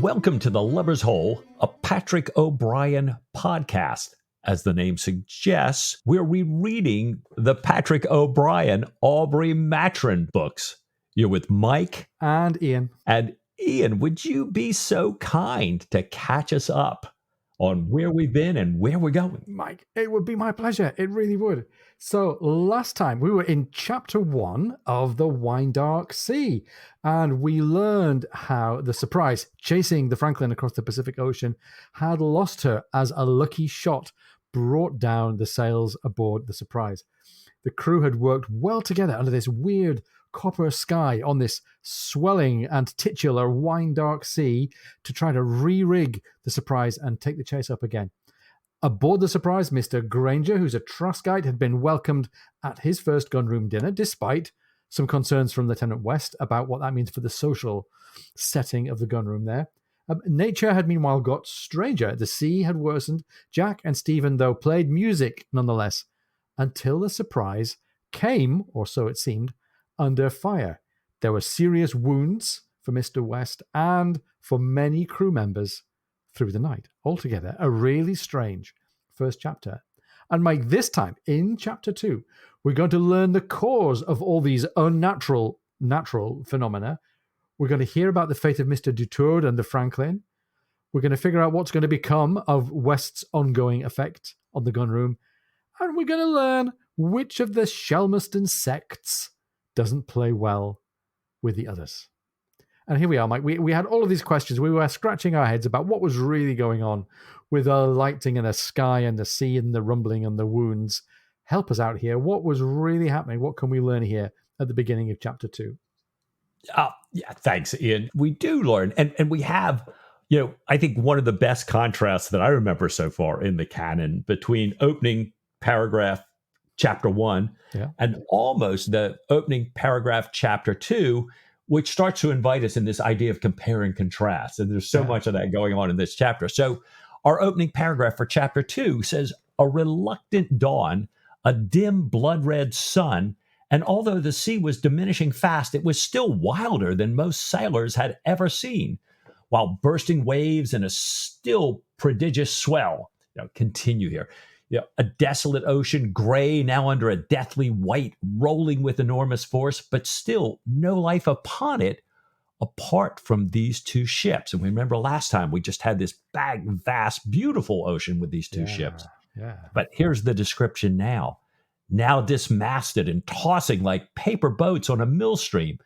Welcome to The Lover's Hole, a Patrick O'Brian podcast. As the name suggests, we're rereading the Patrick O'Brian Aubrey Maturin books. You're with Mike. And Ian. And Ian, would you be so kind to catch us up on where we've been and where we're going? Mike, it would be my pleasure. It really would. So last time we were in chapter 1 of The Wine-Dark Sea, and we learned how the Surprise, chasing the Franklin across the Pacific Ocean, had lost her as a lucky shot brought down the sails aboard the Surprise. The crew had worked well together under this weird copper sky on this swelling and titular wine-dark sea to try to re-rig the Surprise and take the chase up again. Aboard the Surprise, Mr. Granger, who's a Trustguide, had been welcomed at his first gunroom dinner, despite some concerns from Lieutenant West about what that means for the social setting of the gunroom there. Nature had meanwhile got stranger. The sea had worsened. Jack and Stephen, though, played music nonetheless, until the Surprise came, or so it seemed, under fire. There were serious wounds for Mr. West and for many crew members through the night. Altogether, a really strange first chapter. And Mike, this time, in chapter 2, we're going to learn the cause of all these natural phenomena. We're going to hear about the fate of Mr. Dutourd and the Franklin. We're going to figure out what's going to become of West's ongoing effect on the gunroom. And we're going to learn which of the Shelmerston sects doesn't play well with the others. And here we are, Mike. We had all of these questions. We were scratching our heads about what was really going on with the lighting and the sky and the sea and the rumbling and the wounds. Help us out here. What was really happening? What can we learn here at the beginning of chapter 2? Yeah, thanks, Ian. We do learn. And we have, I think one of the best contrasts that I remember so far in the canon between opening paragraph chapter 1 and almost the opening paragraph chapter 2, which starts to invite us in this idea of compare and contrast. And there's so much of that going on in this chapter. So our opening paragraph for chapter 2 says, a reluctant dawn, a dim blood-red sun, and although the sea was diminishing fast, it was still wilder than most sailors had ever seen, while bursting waves and a still prodigious swell. Continue here. A desolate ocean, gray, now under a deathly white, rolling with enormous force, but still no life upon it apart from these two ships. And we remember last time we just had this vast, beautiful ocean with these two ships. Yeah. But here's the description now. Now dismasted and tossing like paper boats on a millstream.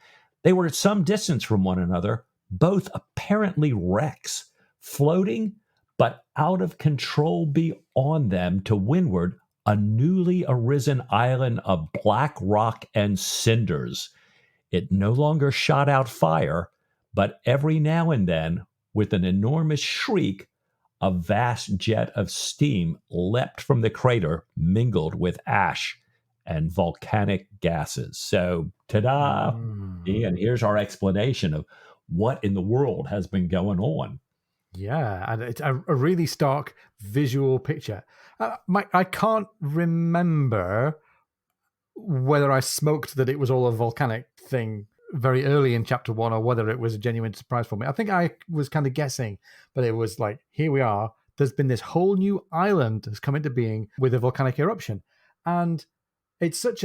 They were at some distance from one another, both apparently wrecks, floating but out of control beyond them to windward, a newly arisen island of black rock and cinders. It no longer shot out fire, but every now and then, with an enormous shriek, a vast jet of steam leapt from the crater, mingled with ash and volcanic gases. So, ta-da! Ian, here's our explanation of what in the world has been going on. Yeah, and it's a really stark visual picture. Mike, I can't remember whether I smoked that it was all a volcanic thing very early in chapter 1 or whether it was a genuine surprise for me. I think I was kind of guessing, but it was like, here we are. There's been this whole new island that's come into being with a volcanic eruption. And it's such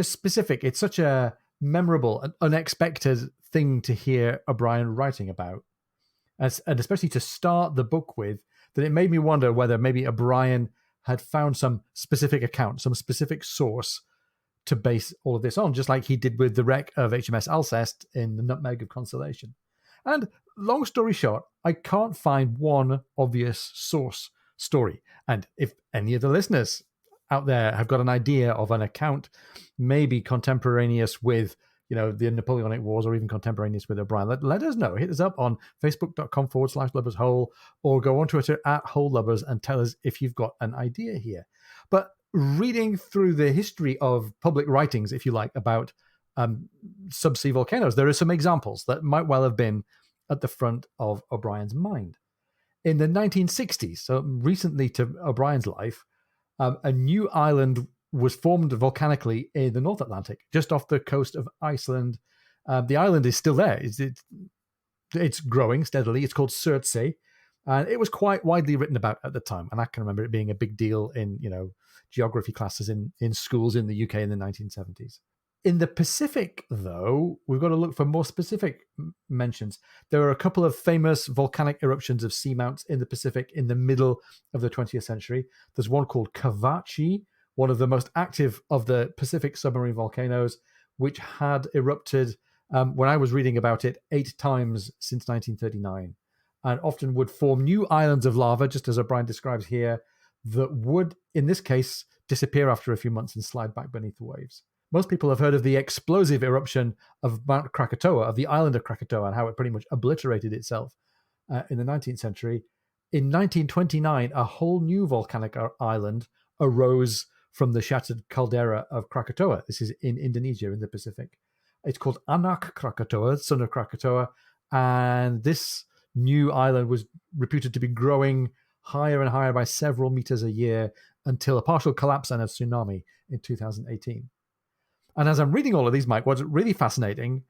a memorable and unexpected thing to hear O'Brian writing about. And especially to start the book with, that it made me wonder whether maybe O'Brian had found some specific account, some specific source to base all of this on, just like he did with the wreck of HMS Alceste in the Nutmeg of Constellation. And long story short, I can't find one obvious source story. And if any of the listeners out there have got an idea of an account, maybe contemporaneous with the Napoleonic Wars or even contemporaneous with O'Brian, let us know. Hit us up on facebook.com/lovershole or go on Twitter @holelovers and tell us if you've got an idea here. But reading through the history of public writings, if you like, about subsea volcanoes, there are some examples that might well have been at the front of O'Brian's mind. In the 1960s, so recently to O'Brian's life, a new island was formed volcanically in the North Atlantic, just off the coast of Iceland. The island is still there. it's growing steadily. It's called Surtsey, and it was quite widely written about at the time. And I can remember it being a big deal in geography classes in schools in the UK in the 1970s. In the Pacific, though, we've got to look for more specific mentions. There are a couple of famous volcanic eruptions of seamounts in the Pacific in the middle of the 20th century. There's one called Cavachi, one of the most active of the Pacific submarine volcanoes, which had erupted, when I was reading about it, 8 times since 1939, and often would form new islands of lava, just as O'Brien describes here, that would, in this case, disappear after a few months and slide back beneath the waves. Most people have heard of the explosive eruption of Mount Krakatoa, of the island of Krakatoa, and how it pretty much obliterated itself in the 19th century. In 1929, a whole new volcanic island arose from the shattered caldera of Krakatoa. This is in Indonesia, in the Pacific. It's called Anak Krakatoa, son of Krakatoa, and this new island was reputed to be growing higher and higher by several meters a year until a partial collapse and a tsunami in 2018. And as I'm reading all of these, Mike, what's really fascinating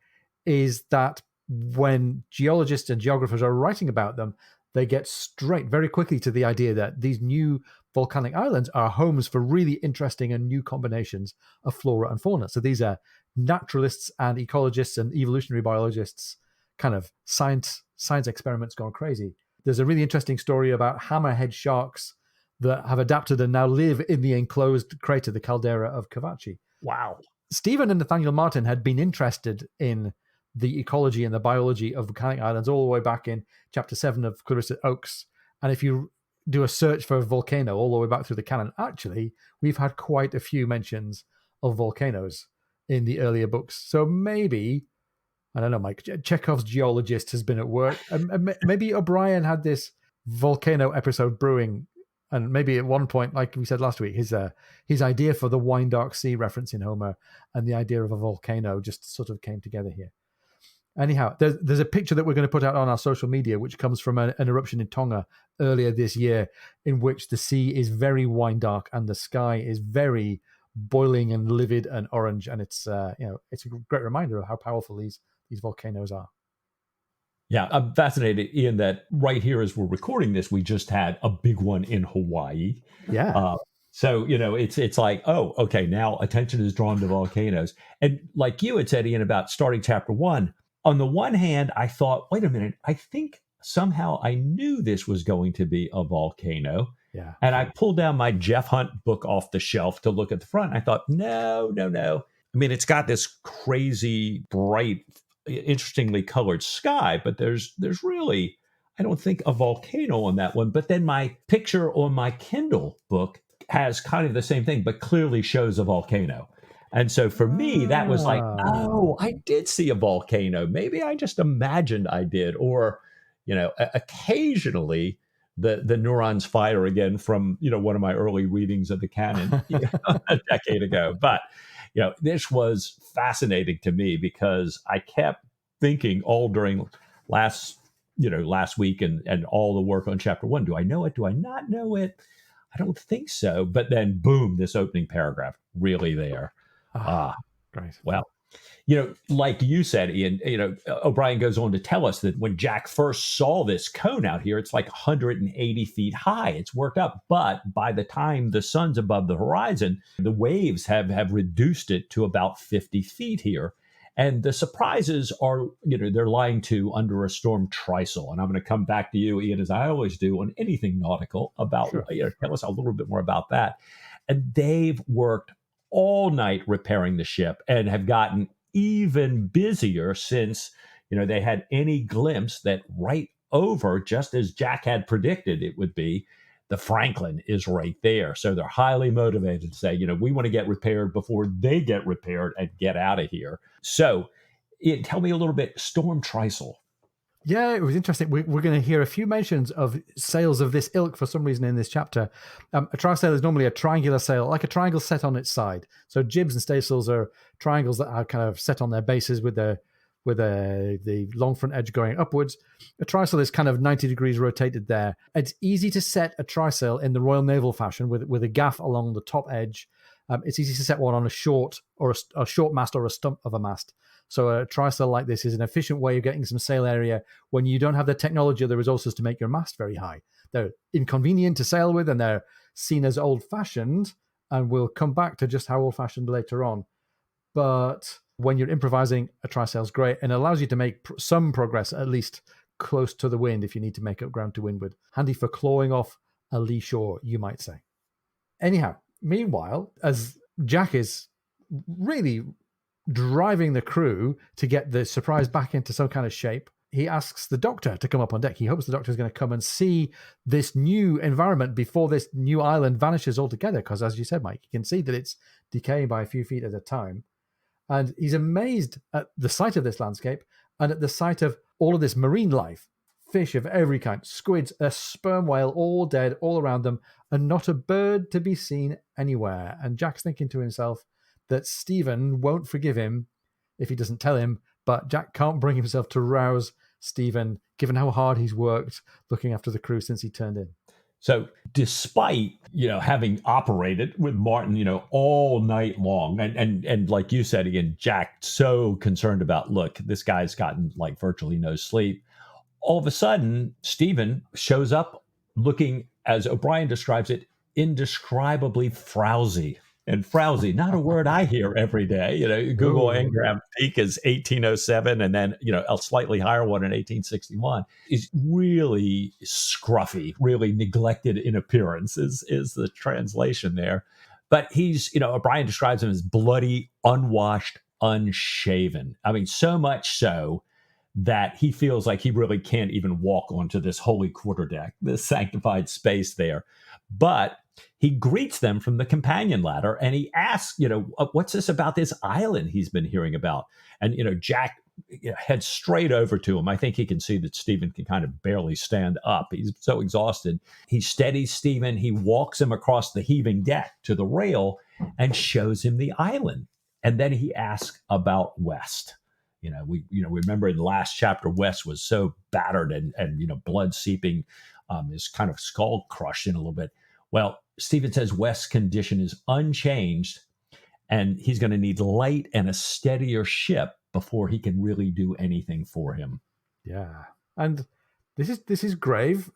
is that when geologists and geographers are writing about them, they get straight very quickly to the idea that these new volcanic islands are homes for really interesting and new combinations of flora and fauna. So these are naturalists and ecologists and evolutionary biologists, kind of science experiments gone crazy. There's a really interesting story about hammerhead sharks that have adapted and now live in the enclosed crater, the caldera of Cavachi. Wow. Stephen and Nathaniel Martin had been interested in the ecology and the biology of volcanic islands all the way back in chapter 7 of Clarissa Oakes. And if you do a search for a volcano all the way back through the canon, actually, we've had quite a few mentions of volcanoes in the earlier books. So maybe, I don't know, Mike, Chekhov's geologist has been at work. And maybe O'Brien had this volcano episode brewing. And maybe at one point, like we said last week, his idea for the wine dark sea reference in Homer and the idea of a volcano just sort of came together here. Anyhow, there's a picture that we're going to put out on our social media, which comes from an eruption in Tonga earlier this year, in which the sea is very wine dark and the sky is very boiling and livid and orange. And it's it's a great reminder of how powerful these volcanoes are. Yeah, I'm fascinated, Ian, that right here as we're recording this, we just had a big one in Hawaii. Yeah. So, it's like, oh, okay, now attention is drawn to volcanoes. And like you had said, Ian, about starting chapter 1, on the one hand, I thought, wait a minute, I think somehow I knew this was going to be a volcano. Yeah. And I pulled down my Jeff Hunt book off the shelf to look at the front. I thought, no. I mean, it's got this crazy, bright, interestingly colored sky, but there's really, I don't think, a volcano on that one. But then my picture on my Kindle book has kind of the same thing, but clearly shows a volcano. And so for me, that was like, oh, I did see a volcano. Maybe I just imagined I did. Or, occasionally the neurons fire again from, one of my early readings of the canon a decade ago. But this was fascinating to me because I kept thinking all during last week and all the work on chapter 1. Do I know it? Do I not know it? I don't think so. But then, boom, this opening paragraph, really there. Great. Well, like you said, Ian, O'Brien goes on to tell us that when Jack first saw this cone out here, it's like 180 feet high. It's worked up. But by the time the sun's above the horizon, the waves have reduced it to about 50 feet here. And the surprises are, they're lying to under a storm tristle. And I'm going to come back to you, Ian, as I always do on anything nautical about, tell us a little bit more about that. And they've worked all night repairing the ship and have gotten even busier since, they had any glimpse that right over, just as Jack had predicted it would be, the Franklin is right there. So they're highly motivated to say, we want to get repaired before they get repaired and get out of here. So Ian, tell me a little bit, storm tristle. Yeah, it was interesting. We're going to hear a few mentions of sails of this ilk for some reason in this chapter. A trysail is normally a triangular sail, like a triangle set on its side. So jibs and staysails are triangles that are kind of set on their bases with the long front edge going upwards. A trysail is kind of 90 degrees rotated there. It's easy to set a trysail in the Royal Naval fashion with a gaff along the top edge It's easy to set one on a short a short mast or a stump of a mast. So a trysail like this is an efficient way of getting some sail area when you don't have the technology or the resources to make your mast very high. They're inconvenient to sail with, and they're seen as old-fashioned, and we'll come back to just how old-fashioned later on. But when you're improvising, a trysail's great and allows you to make some progress, at least close to the wind if you need to make up ground to windward. Handy for clawing off a lee shore, you might say. Anyhow, meanwhile, as Jack is really driving the crew to get the surprise back into some kind of shape, he asks the doctor to come up on deck. He hopes the doctor is going to come and see this new environment before this new island vanishes altogether, because as you said, Mike, you can see that it's decaying by a few feet at a time. And he's amazed at the sight of this landscape and at the sight of all of this marine life, fish of every kind, squids, a sperm whale, all dead, all around them, and not a bird to be seen anywhere. And Jack's thinking to himself that Stephen won't forgive him if he doesn't tell him, but Jack can't bring himself to rouse Stephen, given how hard he's worked looking after the crew since he turned in. So despite, having operated with Martin, all night long, and like you said, again, Jack so concerned about, look, this guy's gotten like virtually no sleep. All of a sudden, Stephen shows up looking, as O'Brien describes it, indescribably frowsy. And frowsy, not a word I hear every day. Google Engram peak is 1807, and then, a slightly higher one in 1861. Is really scruffy, really neglected in appearance is the translation there. But he's, O'Brien describes him as bloody, unwashed, unshaven. I mean, so much so that he feels like he really can't even walk onto this holy quarterdeck, this sanctified space there. But he greets them from the companion ladder, and he asks, what's this about this island he's been hearing about? And, Jack heads straight over to him. I think he can see that Stephen can kind of barely stand up. He's so exhausted. He steadies Stephen. He walks him across the heaving deck to the rail and shows him the island. And then he asks about West. We remember in the last chapter, West was so battered and blood seeping, his kind of skull crushed in a little bit. Well, Stephen says West's condition is unchanged, and he's going to need light and a steadier ship before he can really do anything for him. Yeah, and this is grave.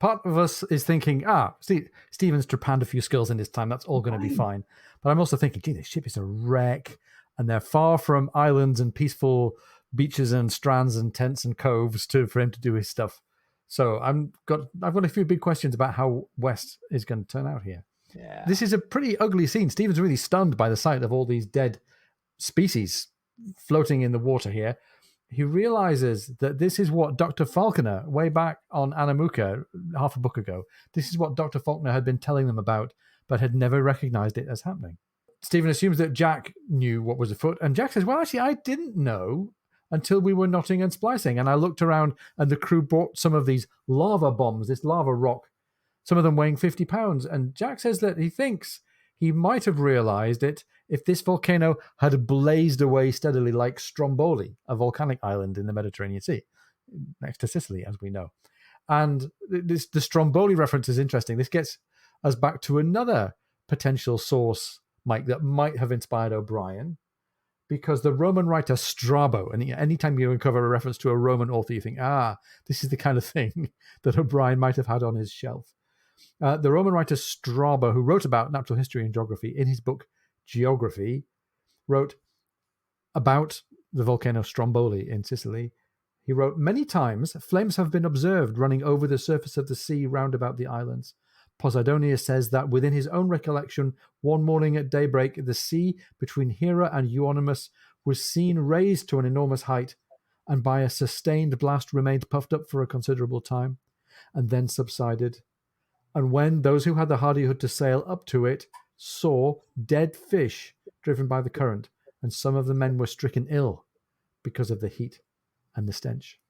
Part of us is thinking, Stephen's trepanned a few skills in his time. That's all going to be fine. But I'm also thinking, gee, this ship is a wreck, and they're far from islands and peaceful beaches and strands and tents and coves for him to do his stuff. So I've got a few big questions about how West is going to turn out here. Yeah. This is a pretty ugly scene. Stephen's really stunned by the sight of all these dead species floating in the water here. He realizes that this is what Dr. Falconer, way back on Anamuka, half a book ago, this is what Dr. Falconer had been telling them about, but had never recognized it as happening. Stephen assumes that Jack knew what was afoot, and Jack says, well, actually, I didn't know until we were knotting and splicing. And I looked around, and the crew brought some of these lava bombs, this lava rock, some of them weighing 50 pounds. And Jack says that he thinks he might have realized it if this volcano had blazed away steadily like Stromboli, a volcanic island in the Mediterranean Sea, next to Sicily, as we know. And the Stromboli reference is interesting. This gets us back to another potential source, Mike, that might have inspired O'Brien, because the Roman writer Strabo, and anytime you uncover a reference to a Roman author, you think, this is the kind of thing that O'Brien might have had on his shelf. The Roman writer Strabo, who wrote about natural history and geography in his book Geography, wrote about the volcano Stromboli in Sicily. He wrote, many times flames have been observed running over the surface of the sea round about the islands. Posidonius says that within his own recollection, one morning at daybreak, the sea between Hera and Euonymus was seen raised to an enormous height, and by a sustained blast remained puffed up for a considerable time, and then subsided. And when those who had the hardihood to sail up to it saw dead fish driven by the current, and some of the men were stricken ill because of the heat and the stench.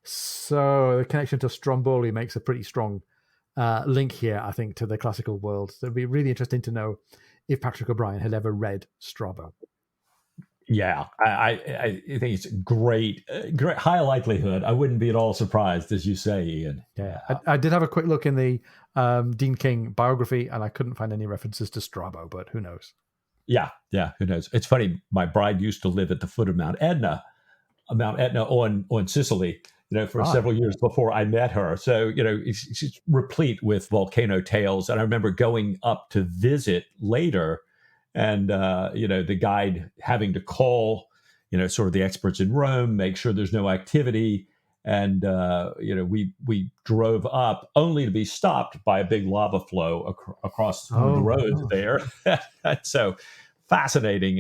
So the connection to Stromboli makes a pretty strong link here, I think, to the classical world. So it'd be really interesting to know if Patrick O'Brien had ever read Strabo. Yeah, I think it's great, great high likelihood. I wouldn't be at all surprised, as you say, Ian. Yeah, I did have a quick look in the Dean King biography, and I couldn't find any references to Strabo, but who knows? Yeah, yeah. Who knows? It's funny. My bride used to live at the foot of Mount Etna on Sicily, for Right. several years before I met her. So, she's replete with volcano tales. And I remember going up to visit later and, the guide having to call, sort of the experts in Rome, make sure there's no activity. And, we drove up only to be stopped by a big lava flow across one of the Oh, roads gosh. there. So fascinating.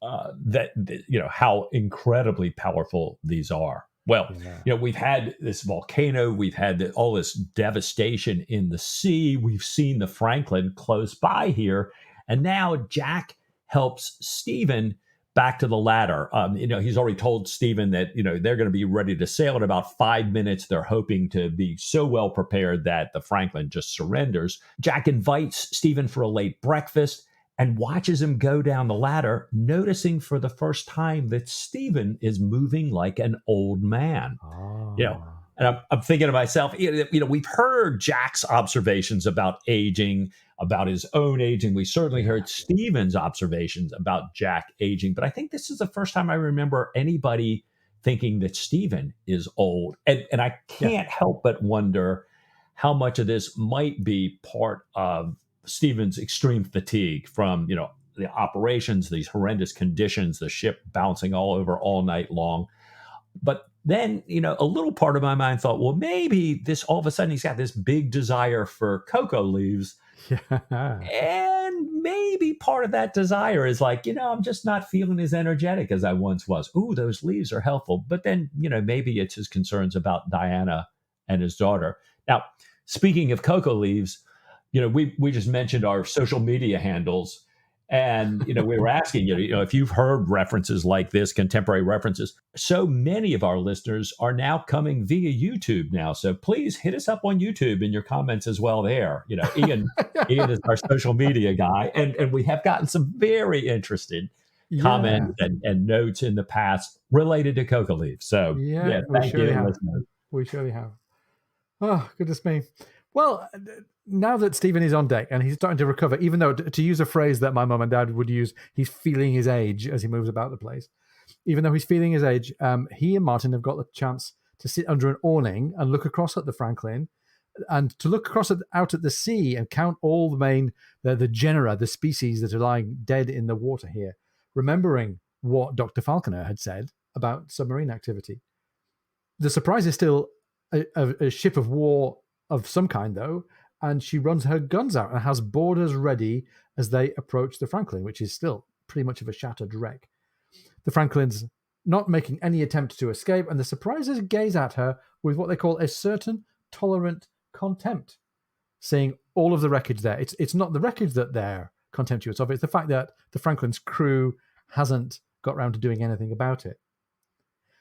How incredibly powerful these are. Well, Yeah. we've had this volcano, we've had all this devastation in the sea, we've seen the Franklin close by here, and now Jack helps Stephen back to the ladder. He's already told Stephen that they're going to be ready to sail in about 5 minutes. They're hoping to be so well prepared that the Franklin just surrenders. Jack invites Stephen for a late breakfast and watches him go down the ladder, noticing for the first time that Stephen is moving like an old man. You know, Ah. and I'm thinking to myself, we've heard Jack's observations about aging, about his own aging. We certainly Yeah. heard Stephen's observations about Jack aging, but I think this is the first time I remember anybody thinking that Stephen is old. And I Yeah. can't help but wonder how much of this might be part of Stephen's extreme fatigue from, the operations, these horrendous conditions, the ship bouncing all over all night long. But then, a little part of my mind thought, well, maybe this all of a sudden he's got this big desire for cocoa leaves. Yeah. And maybe part of that desire is like, I'm just not feeling as energetic as I once was. Ooh, those leaves are helpful. But then, maybe it's his concerns about Diana and his daughter. Now, speaking of cocoa leaves, we just mentioned our social media handles. And, we were asking, if you've heard references like this, contemporary references. So many of our listeners are now coming via YouTube now. So please hit us up on YouTube in your comments as well there. Ian is our social media guy. And we have gotten some very interesting Yeah. comments and notes in the past related to cocoa leaves. So, Yeah. yeah, We thank you, surely have. listeners. We surely have. Oh, goodness me. Well, now that Stephen is on deck and he's starting to recover, even though, to use a phrase that my mum and dad would use, he's feeling his age as he moves about the place. Even though he's feeling his age, he and Martin have got the chance to sit under an awning and look across at the Franklin and to look out at the sea and count all the genera, the species that are lying dead in the water here, remembering what Dr. Falconer had said about submarine activity. The Surprise is still a ship of war of some kind, though, and she runs her guns out and has boarders ready as they approach the Franklin, which is still pretty much of a shattered wreck. The Franklin's not making any attempt to escape, and the Surprises gaze at her with what they call a certain tolerant contempt, seeing all of the wreckage there. It's not the wreckage that they're contemptuous of, it's the fact that the Franklin's crew hasn't got round to doing anything about it.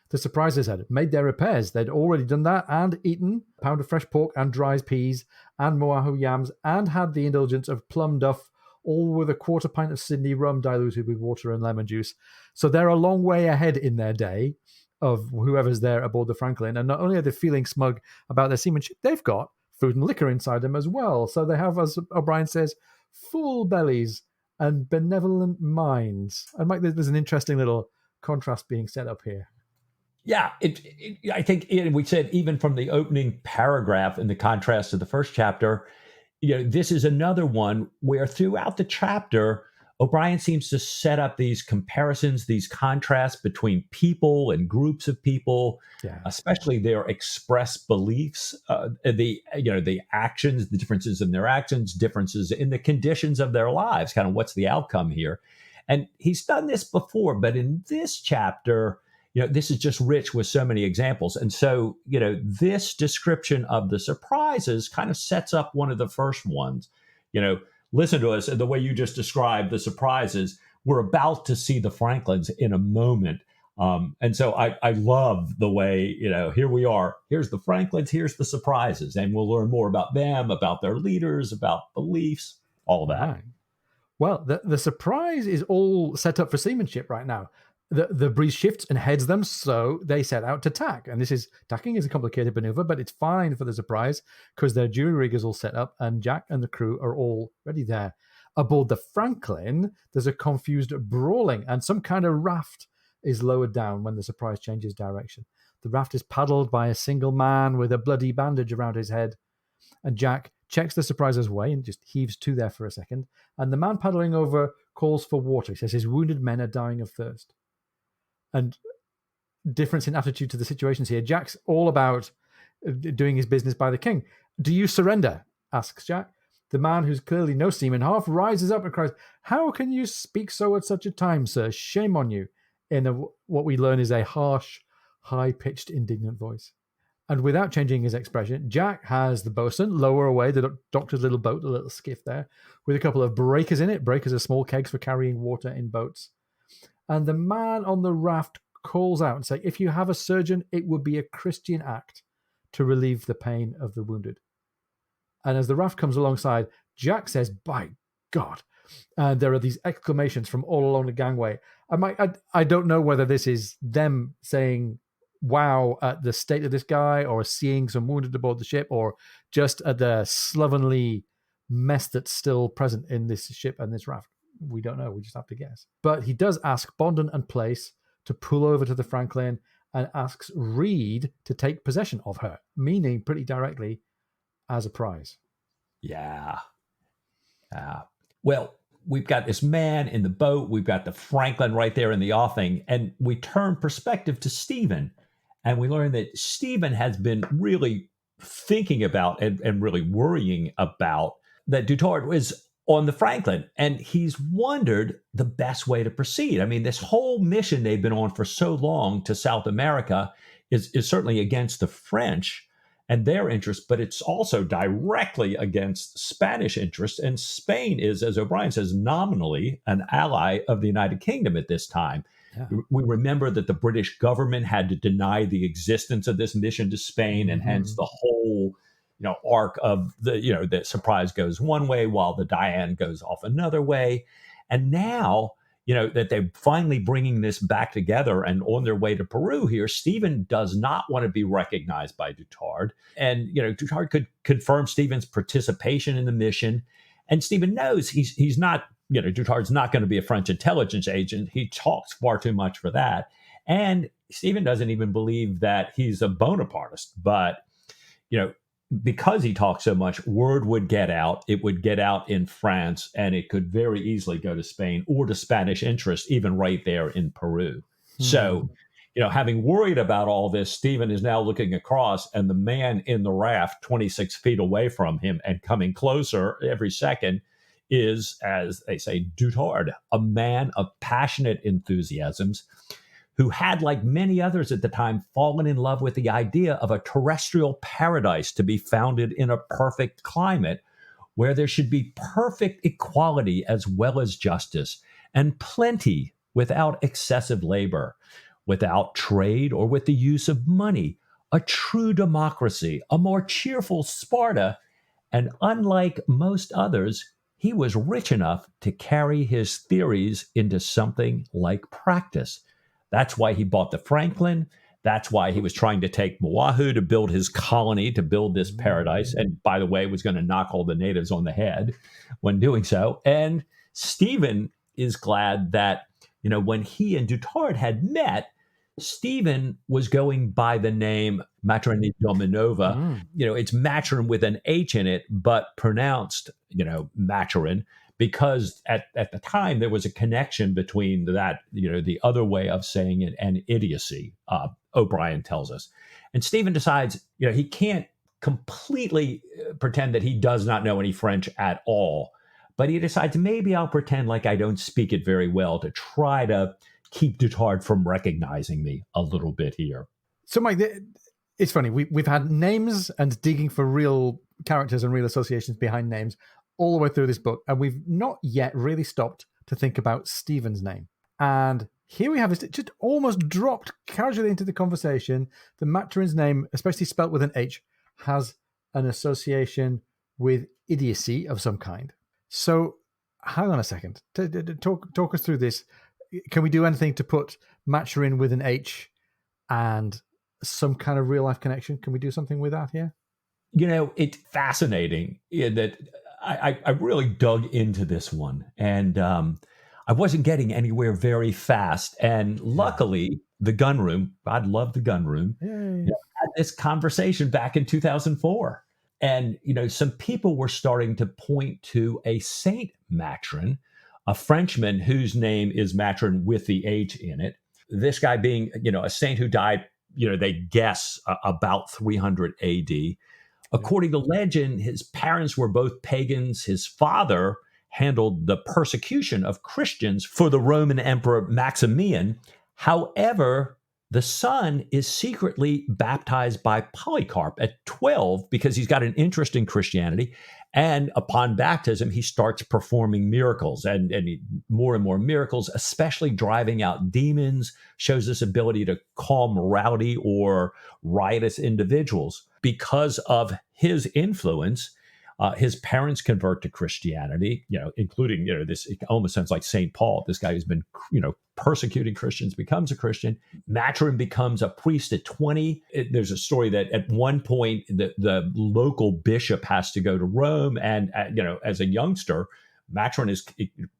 The Surprises had made their repairs. They'd already done that and eaten a pound of fresh pork and dried peas and moahu yams and had the indulgence of plum duff, all with a quarter pint of Sydney rum diluted with water and lemon juice. So they're a long way ahead in their day of whoever's there aboard the Franklin. And not only are they feeling smug about their seamanship, they've got food and liquor inside them as well. So they have, as O'Brien says, full bellies and benevolent minds. And Mike, there's an interesting little contrast being set up here. Yeah, I think we said even from the opening paragraph in the contrast to the first chapter, this is another one where throughout the chapter, O'Brien seems to set up these comparisons, these contrasts between people and groups of people, Yeah. especially their expressed beliefs, the actions, the differences in their actions, differences in the conditions of their lives, kind of what's the outcome here. And he's done this before, but in this chapter, this is just rich with so many examples. And so, this description of the Surprises kind of sets up one of the first ones. Listen to us, and the way you just described the Surprises, we're about to see the Franklins in a moment. And so I love the way, here we are, here's the Franklins, here's the Surprises, and we'll learn more about them, about their leaders, about beliefs, all that. Right. Well, the surprise is all set up for seamanship right now. The breeze shifts and heads them, so they set out to tack. And tacking is a complicated maneuver, but it's fine for the surprise because their jury rig is all set up and Jack and the crew are all ready there. Aboard the Franklin, there's a confused brawling and some kind of raft is lowered down when the surprise changes direction. The raft is paddled by a single man with a bloody bandage around his head. And Jack checks the surpriser's way and just heaves to there for a second. And the man paddling over calls for water. He says his wounded men are dying of thirst. And difference in attitude to the situations here. Jack's all about doing his business by the king. Do you surrender? Asks Jack. The man, who's clearly no seaman, half rises up and cries, "How can you speak so at such a time, sir? Shame on you," in what we learn is a harsh, high-pitched, indignant voice. And without changing his expression, Jack has the boatswain lower away the doctor's little boat, the little skiff there, with a couple of breakers in it. Breakers are small kegs for carrying water in boats. And the man on the raft calls out and says, "If you have a surgeon, it would be a Christian act to relieve the pain of the wounded." And as the raft comes alongside, Jack says, "By God." And there are these exclamations from all along the gangway. I don't know whether this is them saying wow at the state of this guy, or seeing some wounded aboard the ship, or just at the slovenly mess that's still present in this ship and this raft. We don't know. We just have to guess. But he does ask Bondon and Place to pull over to the Franklin and asks Reed to take possession of her, meaning pretty directly as a prize. Yeah. Well, we've got this man in the boat. We've got the Franklin right there in the offing. And we turn perspective to Stephen. And we learn that Stephen has been really thinking about and really worrying about that Dutourd was on the Franklin. And he's wondered the best way to proceed. I mean, this whole mission they've been on for so long to South America is certainly against the French and their interests, but it's also directly against Spanish interests. And Spain is, as O'Brien says, nominally an ally of the United Kingdom at this time. Yeah. We remember that the British government had to deny the existence of this mission to Spain, and hence the whole arc of the surprise goes one way while the Diane goes off another way. And now, that they're finally bringing this back together and on their way to Peru here, Stephen does not want to be recognized by Dutourd. And, Dutourd could confirm Stephen's participation in the mission. And Stephen knows he's not, Dutourd's not going to be a French intelligence agent. He talks far too much for that. And Stephen doesn't even believe that he's a Bonapartist. But, because he talks so much, word would get out. It would get out in France, and it could very easily go to Spain or to Spanish interests, even right there in Peru. So, having worried about all this, Stephen is now looking across, and the man in the raft 26 feet away from him and coming closer every second is, as they say, Dutourd, a man of passionate enthusiasms, who had, like many others at the time, fallen in love with the idea of a terrestrial paradise to be founded in a perfect climate where there should be perfect equality as well as justice, and plenty without excessive labor, without trade or with the use of money, a true democracy, a more cheerful Sparta, and unlike most others, he was rich enough to carry his theories into something like practice. That's why he bought the Franklin. That's why he was trying to take Oahu to build his colony, to build this paradise. And by the way, was going to knock all the natives on the head when doing so. And Stephen is glad that, when he and Dutourd had met, Stephen was going by the name Matrone Dominova. It's Maturin with an H in it, but pronounced, Maturin, because at the time there was a connection between that, the other way of saying it, and idiocy, O'Brien tells us. And Stephen decides, he can't completely pretend that he does not know any French at all. But he decides, maybe I'll pretend like I don't speak it very well to try to keep Dutourd from recognizing me a little bit here. So, Mike, it's funny. We've had names and digging for real characters and real associations behind names all the way through this book, and we've not yet really stopped to think about Stephen's name. And here we have it just almost dropped casually into the conversation. The Maturin's name, especially spelt with an H, has an association with idiocy of some kind. So hang on a second. Talk us through this. Can we do anything to put Maturin with an H and some kind of real life connection? Can we do something with that here? It's fascinating in that I really dug into this one, and I wasn't getting anywhere very fast. And luckily, the gun room, God love the gun room, Yay. had this conversation back in 2004. And, some people were starting to point to a Saint Matron, a Frenchman whose name is Matron with the H in it. This guy being, a saint who died, they guess about 300 AD. According to legend, his parents were both pagans. His father handled the persecution of Christians for the Roman Emperor Maximian. However, the son is secretly baptized by Polycarp at 12 because he's got an interest in Christianity. And upon baptism, he starts performing miracles and more and more miracles, especially driving out demons, shows this ability to calm rowdy or riotous individuals. Because of his influence, his parents convert to Christianity, including, this, it almost sounds like St. Paul. This guy who's been, persecuting Christians becomes a Christian. Maturin becomes a priest at 20. There's a story that at one point the local bishop has to go to Rome. And, as a youngster, Maturin is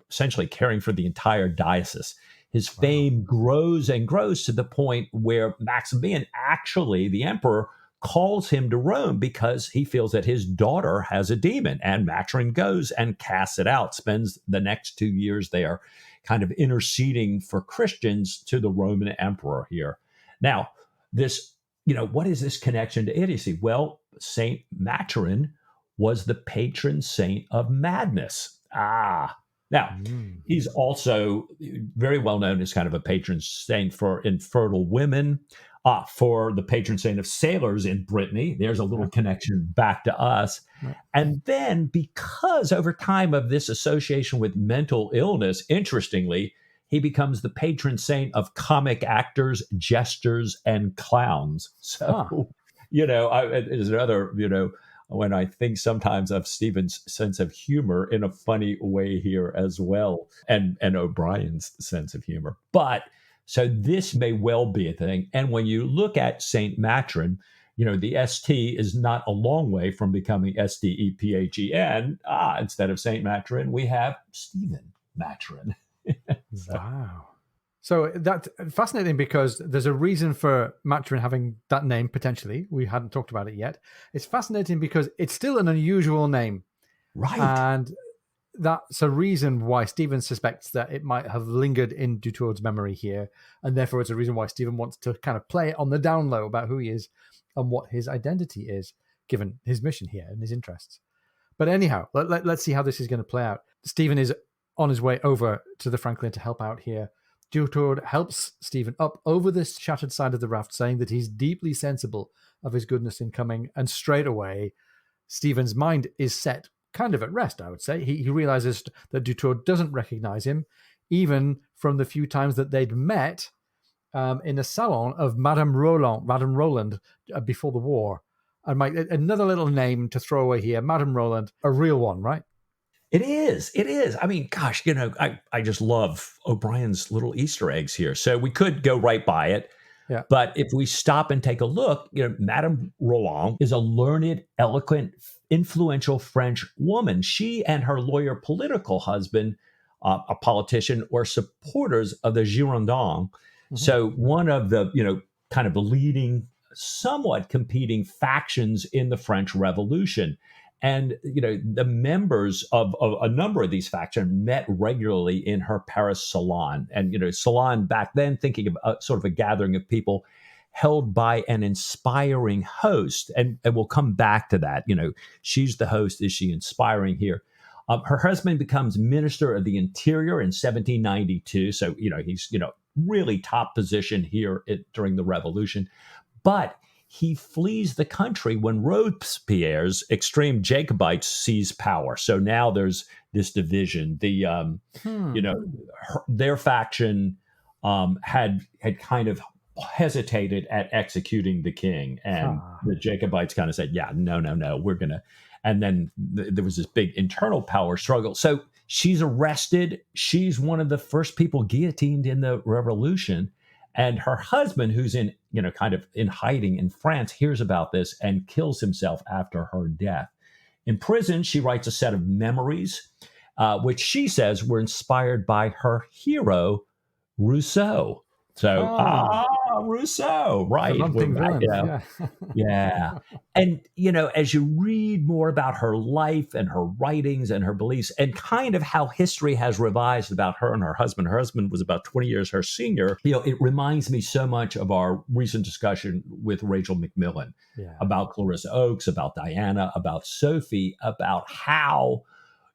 essentially caring for the entire diocese. His fame grows and grows to the point where Maximian, actually, the emperor, calls him to Rome because he feels that his daughter has a demon, and Maturin goes and casts it out, spends the next 2 years there kind of interceding for Christians to the Roman emperor here. Now, this, what is this connection to idiocy? Well, Saint Maturin was the patron saint of madness. Now, he's also very well known as kind of a patron saint for infertile women, for the patron saint of sailors in Brittany. There's a little connection back to us. And then, because over time of this association with mental illness, interestingly, he becomes the patron saint of comic actors, jesters, and clowns. So, there's another, when I think sometimes of Stephen's sense of humor in a funny way here as well, and O'Brien's sense of humor. But so this may well be a thing. And when you look at St. Maturin, the ST is not a long way from becoming STEPHEN. Instead of St. Maturin, we have Stephen Maturin. Wow. So that's fascinating because there's a reason for Maturin having that name, potentially. We hadn't talked about it yet. It's fascinating because it's still an unusual name. Right. And that's a reason why Stephen suspects that it might have lingered in Dutourd's memory here. And therefore, it's a reason why Stephen wants to kind of play it on the down low about who he is and what his identity is, given his mission here and his interests. But anyhow, let's see how this is going to play out. Stephen is on his way over to the Franklin to help out here. Dutourd helps Stephen up over this shattered side of the raft, saying that he's deeply sensible of his goodness in coming. And straight away, Stephen's mind is set kind of at rest, I would say. He realizes that Dutourd doesn't recognize him, even from the few times that they'd met in a salon of Madame Roland before the war. And another little name to throw away here, Madame Roland, a real one, right? It is. I mean, gosh, I just love O'Brien's little Easter eggs here. So we could go right by it. Yeah. But if we stop and take a look, Madame Roland is a learned, eloquent, influential French woman. She and her lawyer political husband, a politician, were supporters of the Girondins. Mm-hmm. So one of the, kind of the leading, somewhat competing factions in the French Revolution. And, the members of a number of these factions met regularly in her Paris salon. And, salon back then, thinking of sort of a gathering of people held by an inspiring host. And we'll come back to that. She's the host. Is she inspiring here? Her husband becomes Minister of the Interior in 1792. So, he's, really top position here during the Revolution. But he flees the country when Robespierre's extreme Jacobites seize power. So now there's this division. Their faction had kind of hesitated at executing the king, and the Jacobites kind of said, "Yeah, no, we're gonna." And then there was this big internal power struggle. So She's arrested. She's one of the first people guillotined in the revolution. And her husband, who's in, kind of in hiding in France, hears about this and kills himself after her death. In prison, she writes a set of memories, which she says were inspired by her hero, Rousseau. So, Rousseau, The right. We're hunting back, villains. Yeah. yeah. And, as you read more about her life and her writings and her beliefs and kind of how history has revised about her and her husband was about 20 years her senior, it reminds me so much of our recent discussion with Rachel McMillan about Clarissa Oakes, about Diana, about Sophie, about how,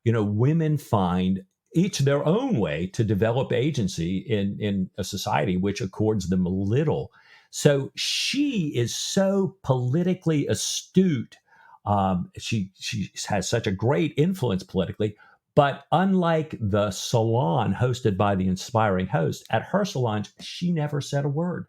women find each their own way to develop agency in a society which accords them little. So she is so politically astute. She has such a great influence politically. But unlike the salon hosted by the inspiring host, at her salons, she never said a word.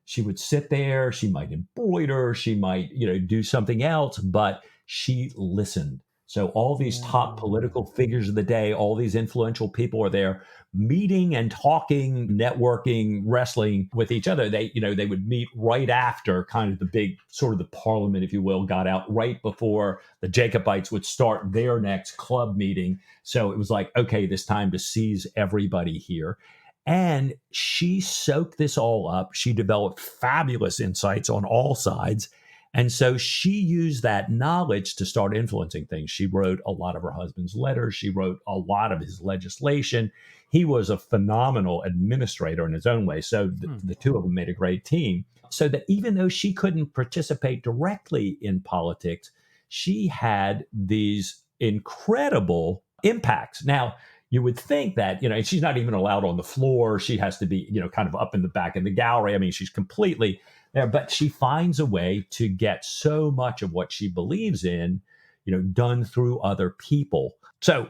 She would sit there. She might embroider. She might, do something else, but she listened. So all these top political figures of the day, all these influential people are there meeting and talking, networking, wrestling with each other. They would meet right after kind of the big sort of the parliament, if you will, got out right before the Jacobites would start their next club meeting. So it was like, okay, this time to seize everybody here. And she soaked this all up. She developed fabulous insights on all sides. And so she used that knowledge to start influencing things. She wrote a lot of her husband's letters. She wrote a lot of his legislation. He was a phenomenal administrator in his own way. So the two of them made a great team. So that even though she couldn't participate directly in politics, she had these incredible impacts. Now, you would think that, she's not even allowed on the floor. She has to be, kind of up in the back in the gallery. I mean, she's completely there, but she finds a way to get so much of what she believes in, done through other people. So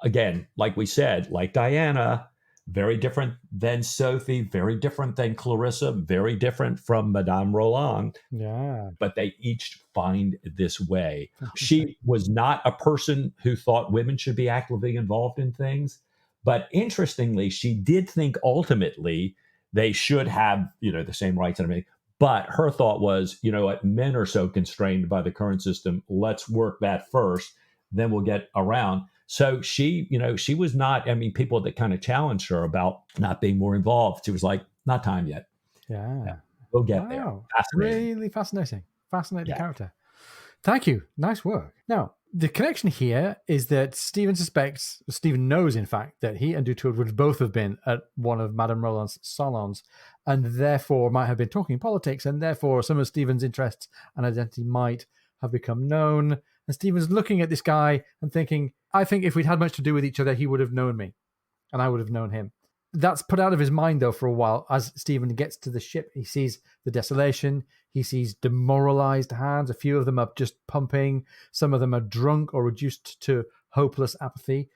again, like we said, like Diana, very different than Sophie, very different than Clarissa, very different from Madame Roland. Yeah. But they each find this way. She was not a person who thought women should be actively involved in things. But interestingly, she did think ultimately they should have, the same rights and everything. But her thought was, what, men are so constrained by the current system. Let's work that first, then we'll get around. So she, she was not, people that kind of challenged her about not being more involved. She was like, not time yet. Yeah. We'll get there. Really fascinating. Fascinating character. Thank you. Nice work. Now, the connection here is that Stephen knows, in fact, that he and Dutourd would both have been at one of Madame Roland's salons and therefore might have been talking politics, and therefore some of Stephen's interests and identity might have become known. And Stephen's looking at this guy and thinking, I think if we'd had much to do with each other, he would have known me and I would have known him. That's put out of his mind, though, for a while. As Stephen gets to the ship, he sees the desolation. He sees demoralized hands. A few of them are just pumping. Some of them are drunk or reduced to hopeless apathy.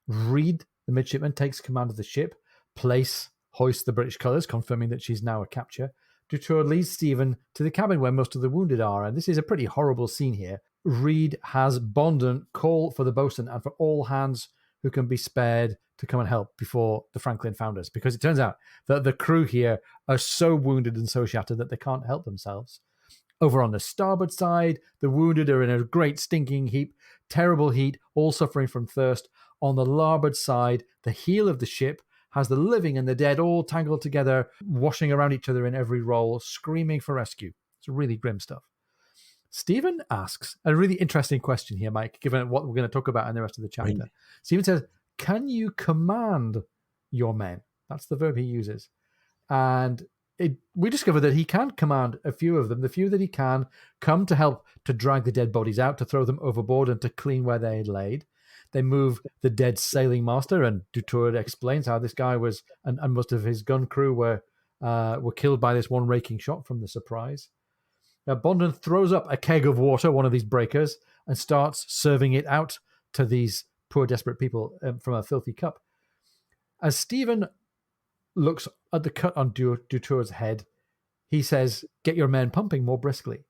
Reed, the midshipman, takes command of the ship. Place hoists the British colours, confirming that she's now a capture. Dutourd leads Stephen to the cabin where most of the wounded are. And this is a pretty horrible scene here. Reed has Bondon call for the boatswain and for all hands who can be spared to come and help before the Franklin founders, because it turns out that the crew here are so wounded and so shattered that they can't help themselves. Over on the starboard side, the wounded are in a great stinking heap, terrible heat, all suffering from thirst. On the larboard side, the heel of the ship has the living and the dead all tangled together, washing around each other in every roll, screaming for rescue. It's really grim stuff. Stephen asks a really interesting question here, Mike, given what we're going to talk about in the rest of the chapter. Right. Stephen says, can you command your men? That's the verb he uses. And we discover that he can command a few of them. The few that he can come to help to drag the dead bodies out, to throw them overboard and to clean where they laid. They move the dead sailing master, and Dutourd explains how this guy was, and most of his gun crew were killed by this one raking shot from the Surprise. Now, Bondon throws up a keg of water, one of these breakers, and starts serving it out to these poor, desperate people from a filthy cup. As Stephen looks at the cut on Dutourd's head, he says, get your men pumping more briskly.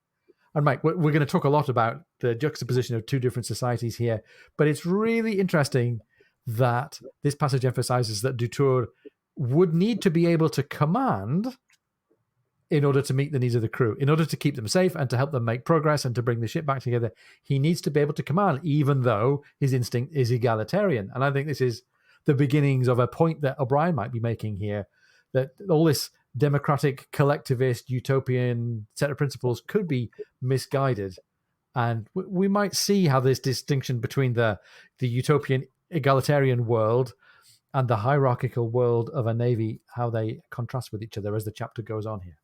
And Mike, we're going to talk a lot about the juxtaposition of two different societies here, but it's really interesting that this passage emphasizes that Dutourd would need to be able to command in order to meet the needs of the crew, in order to keep them safe and to help them make progress and to bring the ship back together. He needs to be able to command, even though his instinct is egalitarian. And I think this is the beginnings of a point that O'Brien might be making here, that all this democratic, collectivist, utopian set of principles could be misguided. And we might see how this distinction between the utopian egalitarian world and the hierarchical world of a navy, how they contrast with each other as the chapter goes on here.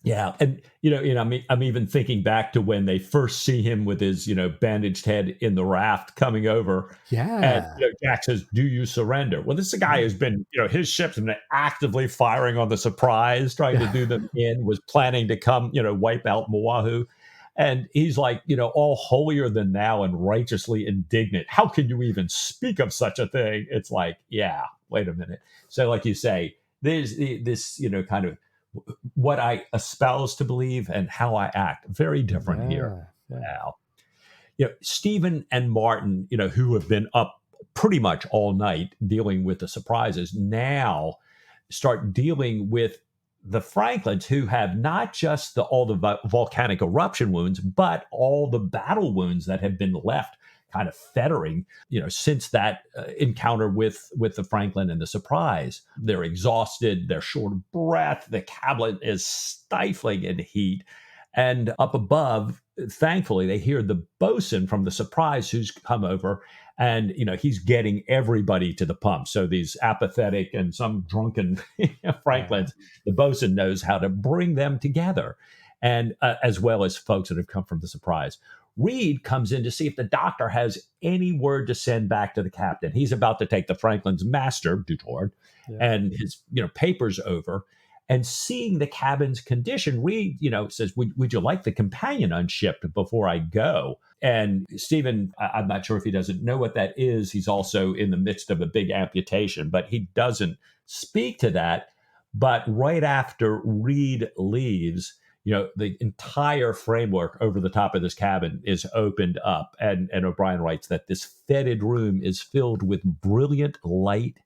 Yeah, and I'm even thinking back to when they first see him with his bandaged head in the raft coming over. Yeah, and Jack says, "Do you surrender?" Well, this is a guy who's been his ship's been actively firing on the Surprise, trying to do them in, was planning to come wipe out Moahu, and he's like all holier than thou and righteously indignant. How can you even speak of such a thing? It's like, yeah, wait a minute. So, like you say, there's this kind of what I espouse to believe and how I act. Very different here now. Stephen and Martin, who have been up pretty much all night dealing with the surprises, now start dealing with the Franklins, who have not just all the volcanic eruption wounds, but all the battle wounds that have been left kind of fettering, since that encounter with the Franklin and the Surprise. They're exhausted, they're short of breath, the cabin is stifling in heat. And up above, thankfully, they hear the bosun from the Surprise who's come over, and he's getting everybody to the pump. So these apathetic and some drunken Franklins, the bosun knows how to bring them together, and as well as folks that have come from the Surprise. Reed comes in to see if the doctor has any word to send back to the captain. He's about to take the Franklin's master, Dutourd, and his papers over. And seeing the cabin's condition, Reed, says, would you like the companion unshipped before I go? And Stephen, I'm not sure if he doesn't know what that is. He's also in the midst of a big amputation, but he doesn't speak to that. But right after Reed leaves, the entire framework over the top of this cabin is opened up. And O'Brien writes that this fetid room is filled with brilliant light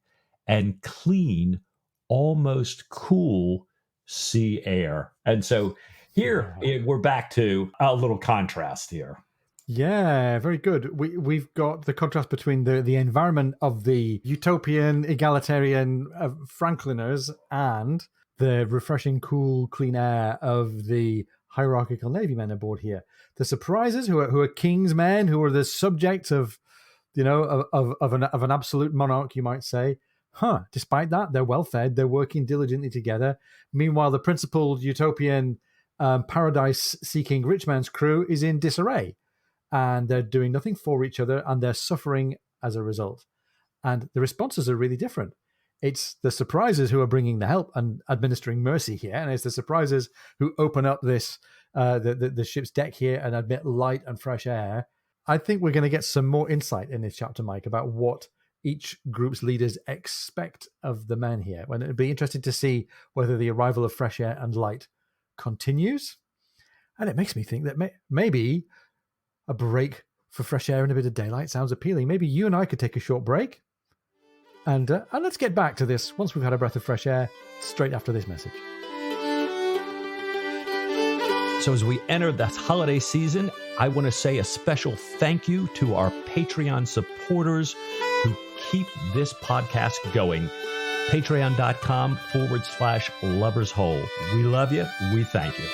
and clean, almost cool sea air. And so here we're back to a little contrast here. Yeah, very good. We've got the contrast between the environment of the utopian, egalitarian Frankliners and the refreshing, cool, clean air of the hierarchical Navy men aboard here. The Surprises, who are king's men, who are the subject of an absolute monarch, you might say. Despite that, they're well fed. They're working diligently together. Meanwhile, the principled utopian paradise-seeking rich man's crew is in disarray, and they're doing nothing for each other, and they're suffering as a result. And the responses are really different. It's the Surprises who are bringing the help and administering mercy here, and it's the Surprises who open up this the ship's deck here and admit light and fresh air. I think we're going to get some more insight in this chapter, Mike, about what each group's leaders expect of the men here. And it'd be interesting to see whether the arrival of fresh air and light continues. And it makes me think that maybe a break for fresh air and a bit of daylight sounds appealing. Maybe you and I could take a short break. And let's get back to this once we've had a breath of fresh air, straight after this message. So as we enter the holiday season, I want to say a special thank you to our Patreon supporters who keep this podcast going. Patreon.com/lovershole. We love you. We thank you.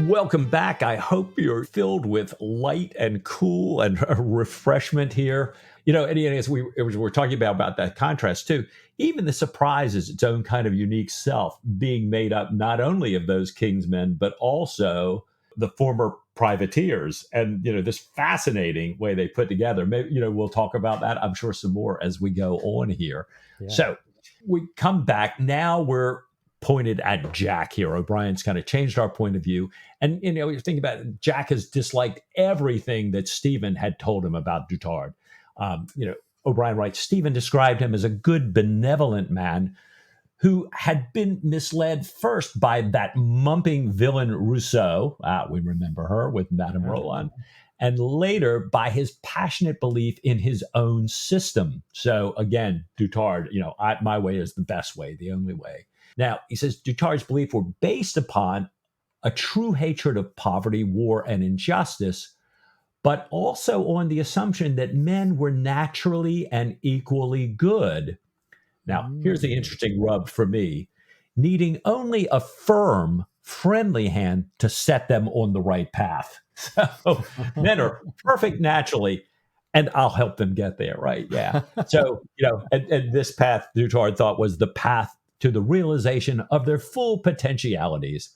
Welcome back. I hope you're filled with light and cool and refreshment here. And as we were talking about that contrast too, even the Surprise is its own kind of unique self, being made up not only of those king's men, but also the former privateers. And, this fascinating way they put together. Maybe, we'll talk about that, I'm sure, some more as we go on here. Yeah. So we come back. Now we're pointed at Jack here. O'Brien's kind of changed our point of view. And, you think about it, Jack has disliked everything that Stephen had told him about Dutard. O'Brien writes, Stephen described him as a good, benevolent man who had been misled first by that mumping villain Rousseau. We remember her with Madame Roland. And later by his passionate belief in his own system. So again, Dutard, my way is the best way, the only way. Now, he says Dutard's belief were based upon a true hatred of poverty, war, and injustice, but also on the assumption that men were naturally and equally good. Now, here's the interesting rub for me, needing only a firm, friendly hand to set them on the right path. So men are perfect naturally, and I'll help them get there, right? Yeah. So, and this path, Dutard thought, was the path to the realization of their full potentialities.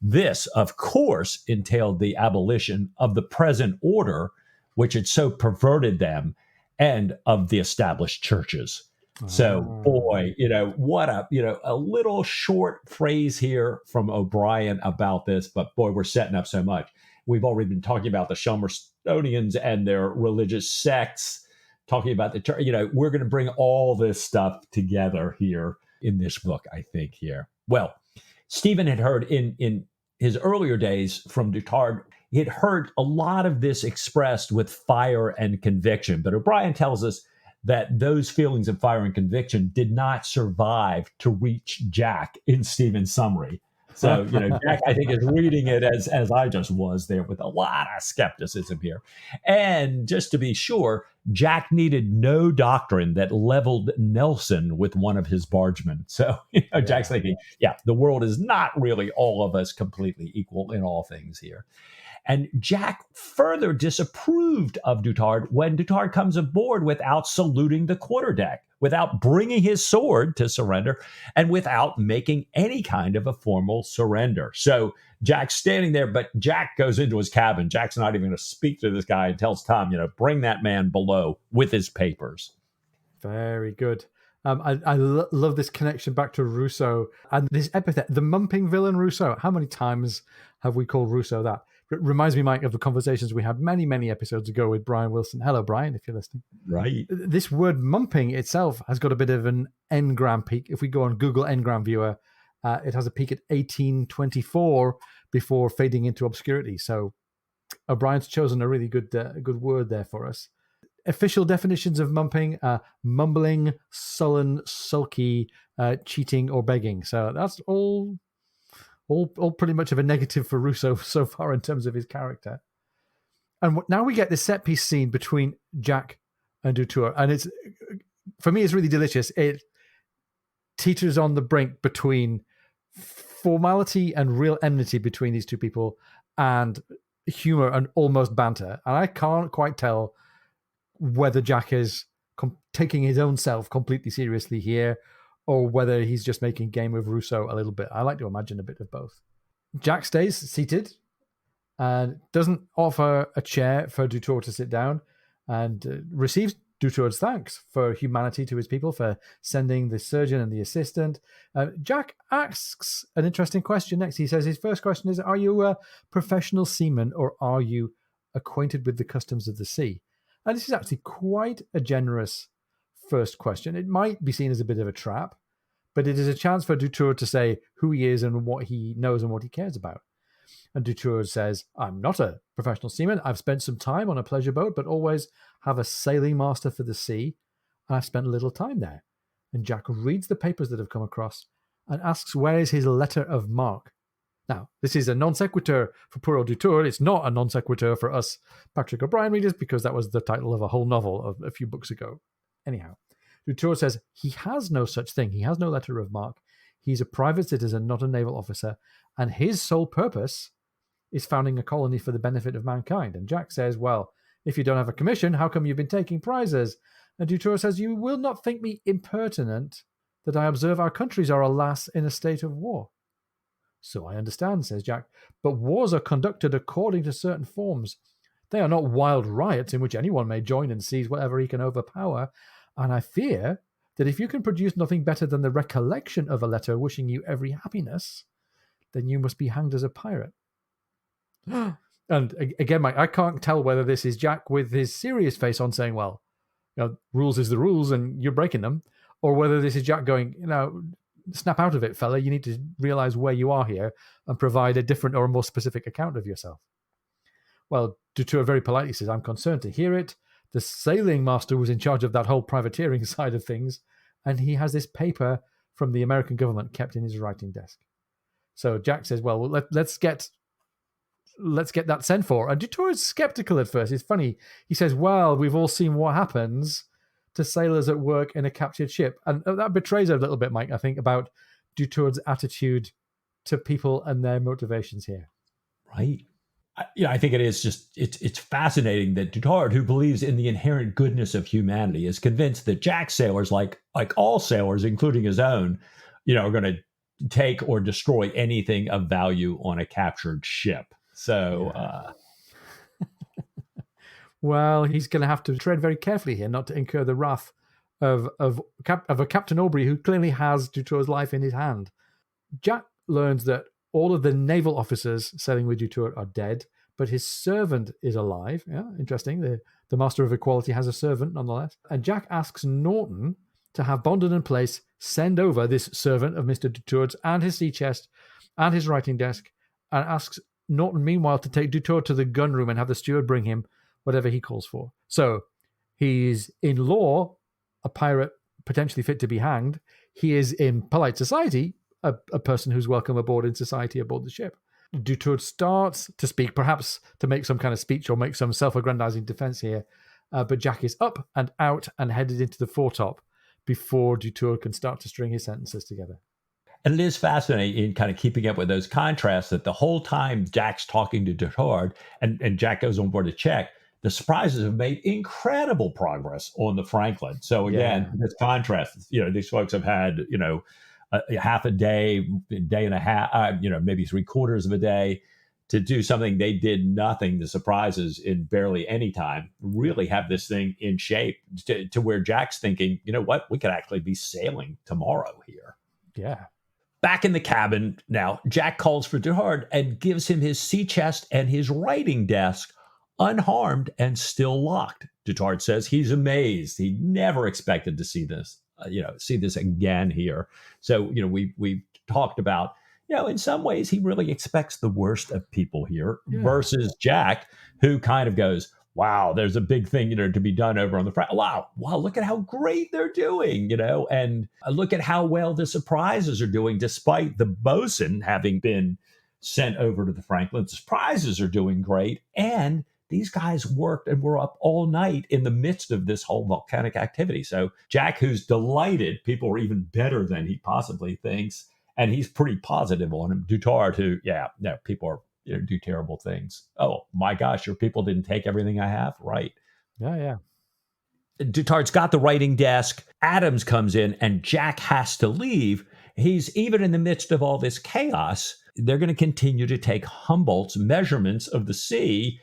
This, of course, entailed the abolition of the present order, which had so perverted them, and of the established churches. So, boy, what a little short phrase here from O'Brien about this, but boy, we're setting up so much. We've already been talking about the Shelmerstonians and their religious sects, talking about the church. We're going to bring all this stuff together here in this book, I think here. Well, Stephen had heard in his earlier days from Dutard, he had heard a lot of this expressed with fire and conviction, but O'Brien tells us that those feelings of fire and conviction did not survive to reach Jack in Stephen's summary. So, Jack, I think, is reading it as I just was there with a lot of skepticism here. And just to be sure, Jack needed no doctrine that leveled Nelson with one of his bargemen. So, Jack's thinking, the world is not really all of us completely equal in all things here. And Jack further disapproved of Dutard when Dutard comes aboard without saluting the quarterdeck, without bringing his sword to surrender, and without making any kind of a formal surrender. So Jack's standing there, but Jack goes into his cabin. Jack's not even going to speak to this guy and tells Tom, bring that man below with his papers. Very good. I love this connection back to Rousseau and this epithet, the mumping villain Rousseau. How many times have we called Rousseau that? It reminds me, Mike, of the conversations we had many, many episodes ago with Brian Wilson. Hello, Brian, if you're listening. Right. This word mumping itself has got a bit of an engram peak. If we go on Google Ngram Viewer, it has a peak at 1824 before fading into obscurity. So O'Brien's chosen a really good word there for us. Official definitions of mumping: mumbling, sullen, sulky, cheating, or begging. So that's all pretty much of a negative for Rousseau so far in terms of his character. And now we get this set piece scene between Jack and Dutourd, and it's, for me, it's really delicious. It teeters on the brink between formality and real enmity between these two people, and humor and almost banter. And I can't quite tell whether Jack is taking his own self completely seriously here, or whether he's just making game of Rousseau a little bit. I like to imagine a bit of both. Jack stays seated and doesn't offer a chair for Dutourd to sit down, and receives Dutourd's thanks for humanity to his people, for sending the surgeon and the assistant. Jack asks an interesting question next. He says his first question is, are you a professional seaman, or are you acquainted with the customs of the sea? And this is actually quite a generous first question. It might be seen as a bit of a trap, but it is a chance for Dutourd to say who he is and what he knows and what he cares about. And Dutourd says, I'm not a professional seaman. I've spent some time on a pleasure boat, but always have a sailing master for the sea, and I've spent a little time there. And Jack reads the papers that have come across and asks where is his letter of marque. Now, this is a non sequitur for poor old Dutourd. It's not a non sequitur for us Patrick O'Brien readers, because that was the title of a whole novel of a few books ago. Anyhow, Dutourd says he has no such thing. He has no letter of marque. He's a private citizen, not a naval officer, and his sole purpose is founding a colony for the benefit of mankind. And Jack says, well, if you don't have a commission, how come you've been taking prizes? And Dutourd says, you will not think me impertinent that I observe our countries are, alas, in a state of war. So I understand, says Jack, but wars are conducted according to certain forms. They are not wild riots in which anyone may join and seize whatever he can overpower. And I fear that if you can produce nothing better than the recollection of a letter wishing you every happiness, then you must be hanged as a pirate. And again, Mike, I can't tell whether this is Jack with his serious face on saying, well, rules is the rules and you're breaking them, or whether this is Jack going, snap out of it, fella. You need to realize where you are here and provide a different or a more specific account of yourself. Well, Dutourd very politely says, I'm concerned to hear it. The sailing master was in charge of that whole privateering side of things, and he has this paper from the American government kept in his writing desk. So Jack says, well, let's get that sent for. And Dutourd's skeptical at first. It's funny. He says, well, we've all seen what happens to sailors at work in a captured ship. And that betrays a little bit, Mike, I think, about Dutourd's attitude to people and their motivations here. Right. I think it is just, it's fascinating that Dutard, who believes in the inherent goodness of humanity, is convinced that Jack's sailors, like all sailors, including his own, are going to take or destroy anything of value on a captured ship. So, well, he's going to have to tread very carefully here, not to incur the wrath of a Captain Aubrey who clearly has Dutourd's life in his hand. Jack learns that all of the naval officers sailing with Dutourd are dead, but his servant is alive. Yeah, interesting. The Master of Equality has a servant, nonetheless. And Jack asks Norton to have Bondon and Place send over this servant of Mr. Dutourd's and his sea chest and his writing desk, and asks Norton, meanwhile, to take Dutourd to the gun room and have the steward bring him whatever he calls for. So he's, in law, a pirate potentially fit to be hanged. He is, in polite society, a person who's welcome aboard in society aboard the ship. Dutourd starts to speak, perhaps to make some kind of speech or make some self-aggrandizing defense here, but Jack is up and out and headed into the foretop before Dutourd can start to string his sentences together. And it is fascinating in kind of keeping up with those contrasts that the whole time Jack's talking to Dutourd and Jack goes on board to check, the Surprises have made incredible progress on the Franklin. So again, this contrast, these folks have had, a half a day and a half, maybe 3/4 of a day to do something they did nothing. The Surprises in barely any time really have this thing in shape to where Jack's thinking, you know what, we could actually be sailing tomorrow here. Yeah. Back in the cabin now, Jack calls for Dutourd and gives him his sea chest and his writing desk unharmed and still locked. Dutourd says he's amazed. He never expected to see this. See this again here. So, we've talked about, in some ways he really expects the worst of people here versus Jack, who kind of goes, wow, there's a big thing, to be done over on the front. Wow, look at how great they're doing, and look at how well the Surprises are doing, despite the bosun having been sent over to the Franklin. The Surprises are doing great. And these guys worked and were up all night in the midst of this whole volcanic activity. So Jack, who's delighted people are even better than he possibly thinks, and he's pretty positive on him. Dutourd, who, people are do terrible things. Oh my gosh, your people didn't take everything I have, right? Yeah. Dutourd's got the writing desk. Adams comes in, and Jack has to leave. He's even in the midst of all this chaos. They're going to continue to take Humboldt's measurements of the sea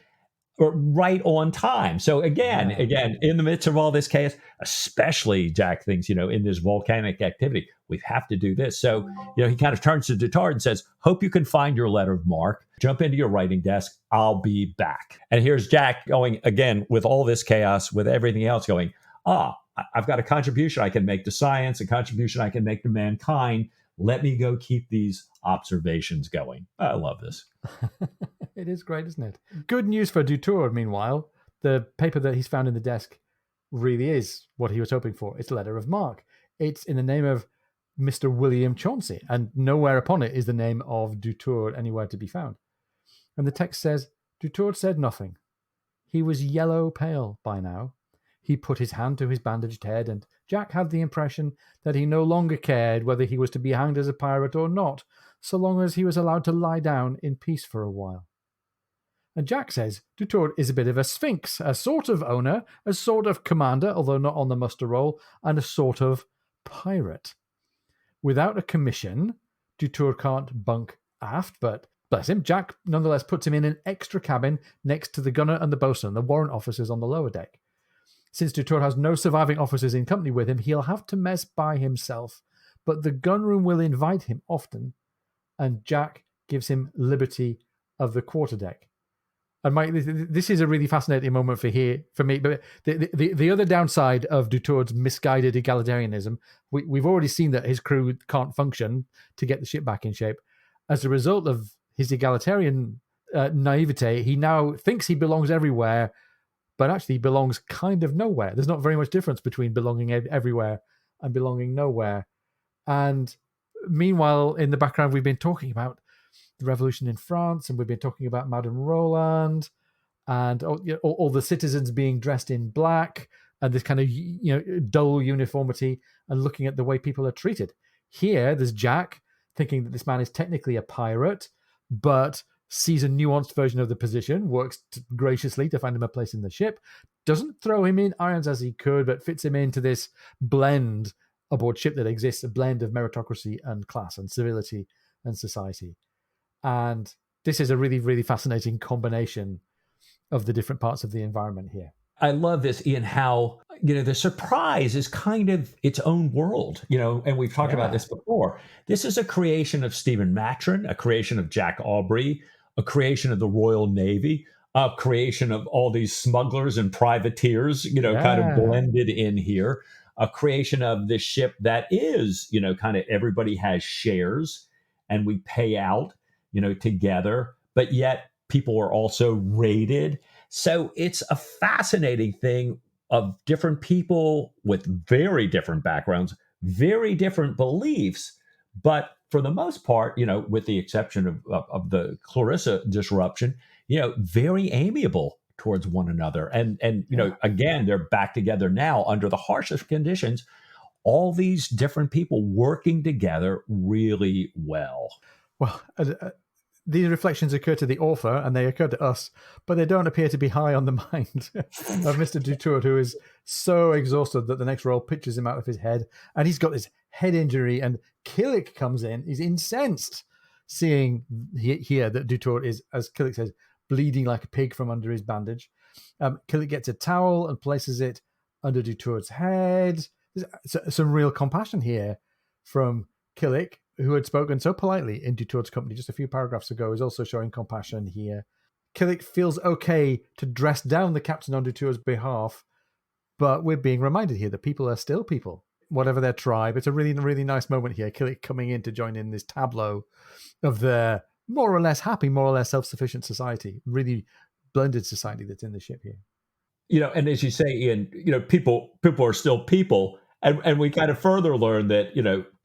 right on time. So again, in the midst of all this chaos, especially Jack thinks, in this volcanic activity, we have to do this. So, he kind of turns to Dutourd and says, hope you can find your letter of marque. Jump into your writing desk. I'll be back. And here's Jack going again with all this chaos, with everything else going, I've got a contribution I can make to science, a contribution I can make to mankind. Let me go keep these observations going. I love this. It is great, isn't it? Good news for Dutourd, meanwhile. The paper that he's found in the desk really is what he was hoping for. It's a letter of marque. It's in the name of Mr. William Chauncey, and nowhere upon it is the name of Dutourd anywhere to be found. And the text says, Dutourd said nothing. He was yellow pale by now. He put his hand to his bandaged head, and Jack had the impression that he no longer cared whether he was to be hanged as a pirate or not, so long as he was allowed to lie down in peace for a while. And Jack says Dutourd is a bit of a sphinx, a sort of owner, a sort of commander, although not on the muster roll, and a sort of pirate. Without a commission, Dutourd can't bunk aft, but bless him, Jack nonetheless puts him in an extra cabin next to the gunner and the boatswain, the warrant officers on the lower deck. Since Dutourd has no surviving officers in company with him, he'll have to mess by himself, but the gunroom will invite him often, and Jack gives him liberty of the quarterdeck. And Mike, this is a really fascinating moment for me. But the other downside of Dutourd's misguided egalitarianism, we've already seen that his crew can't function to get the ship back in shape. As a result of his egalitarian naivete, he now thinks he belongs everywhere, but actually belongs kind of nowhere. There's not very much difference between belonging everywhere and belonging nowhere. And meanwhile, in the background, we've been talking about the revolution in France, and we've been talking about Madame Roland, and all the citizens being dressed in black, and this kind of dull uniformity, and looking at the way people are treated. Here, there's Jack thinking that this man is technically a pirate, but sees a nuanced version of the position, works graciously to find him a place in the ship, doesn't throw him in irons as he could, but fits him into this blend aboard ship that exists, a blend of meritocracy and class and civility and society. And this is a really, really fascinating combination of the different parts of the environment here. I love this, Ian, how, the surprise is kind of its own world, and we've talked about this before. This is a creation of Stephen Maturin, a creation of Jack Aubrey, a creation of the Royal Navy, a creation of all these smugglers and privateers, kind of blended in here, a creation of this ship that is, kind of everybody has shares and we pay out, together, but yet people are also rated. So it's a fascinating thing of different people with very different backgrounds, very different beliefs, but for the most part, with the exception of the Clarissa disruption, very amiable towards one another. And again, they're back together now under the harshest conditions, all these different people working together really well. Well, these reflections occur to the author and they occur to us, but they don't appear to be high on the mind of Mr. Dutourd, who is so exhausted that the next roll pitches him out of his head. And he's got this head injury, and Killick comes in. He's incensed seeing here that Dutourd is, as Killick says, bleeding like a pig from under his bandage. Killick gets a towel and places it under Dutourd's head. There's some real compassion here from Killick, who had spoken so politely in Dutourd's company just a few paragraphs ago, is also showing compassion here. Killick feels okay to dress down the captain on Dutourd's behalf, but we're being reminded here that people are still people, whatever their tribe. It's a really, really nice moment here. Killick coming in to join in this tableau of their more or less happy, more or less self-sufficient society, really blended society that's in the ship here. And as you say, Ian, people are still people. And we kind of further learn that,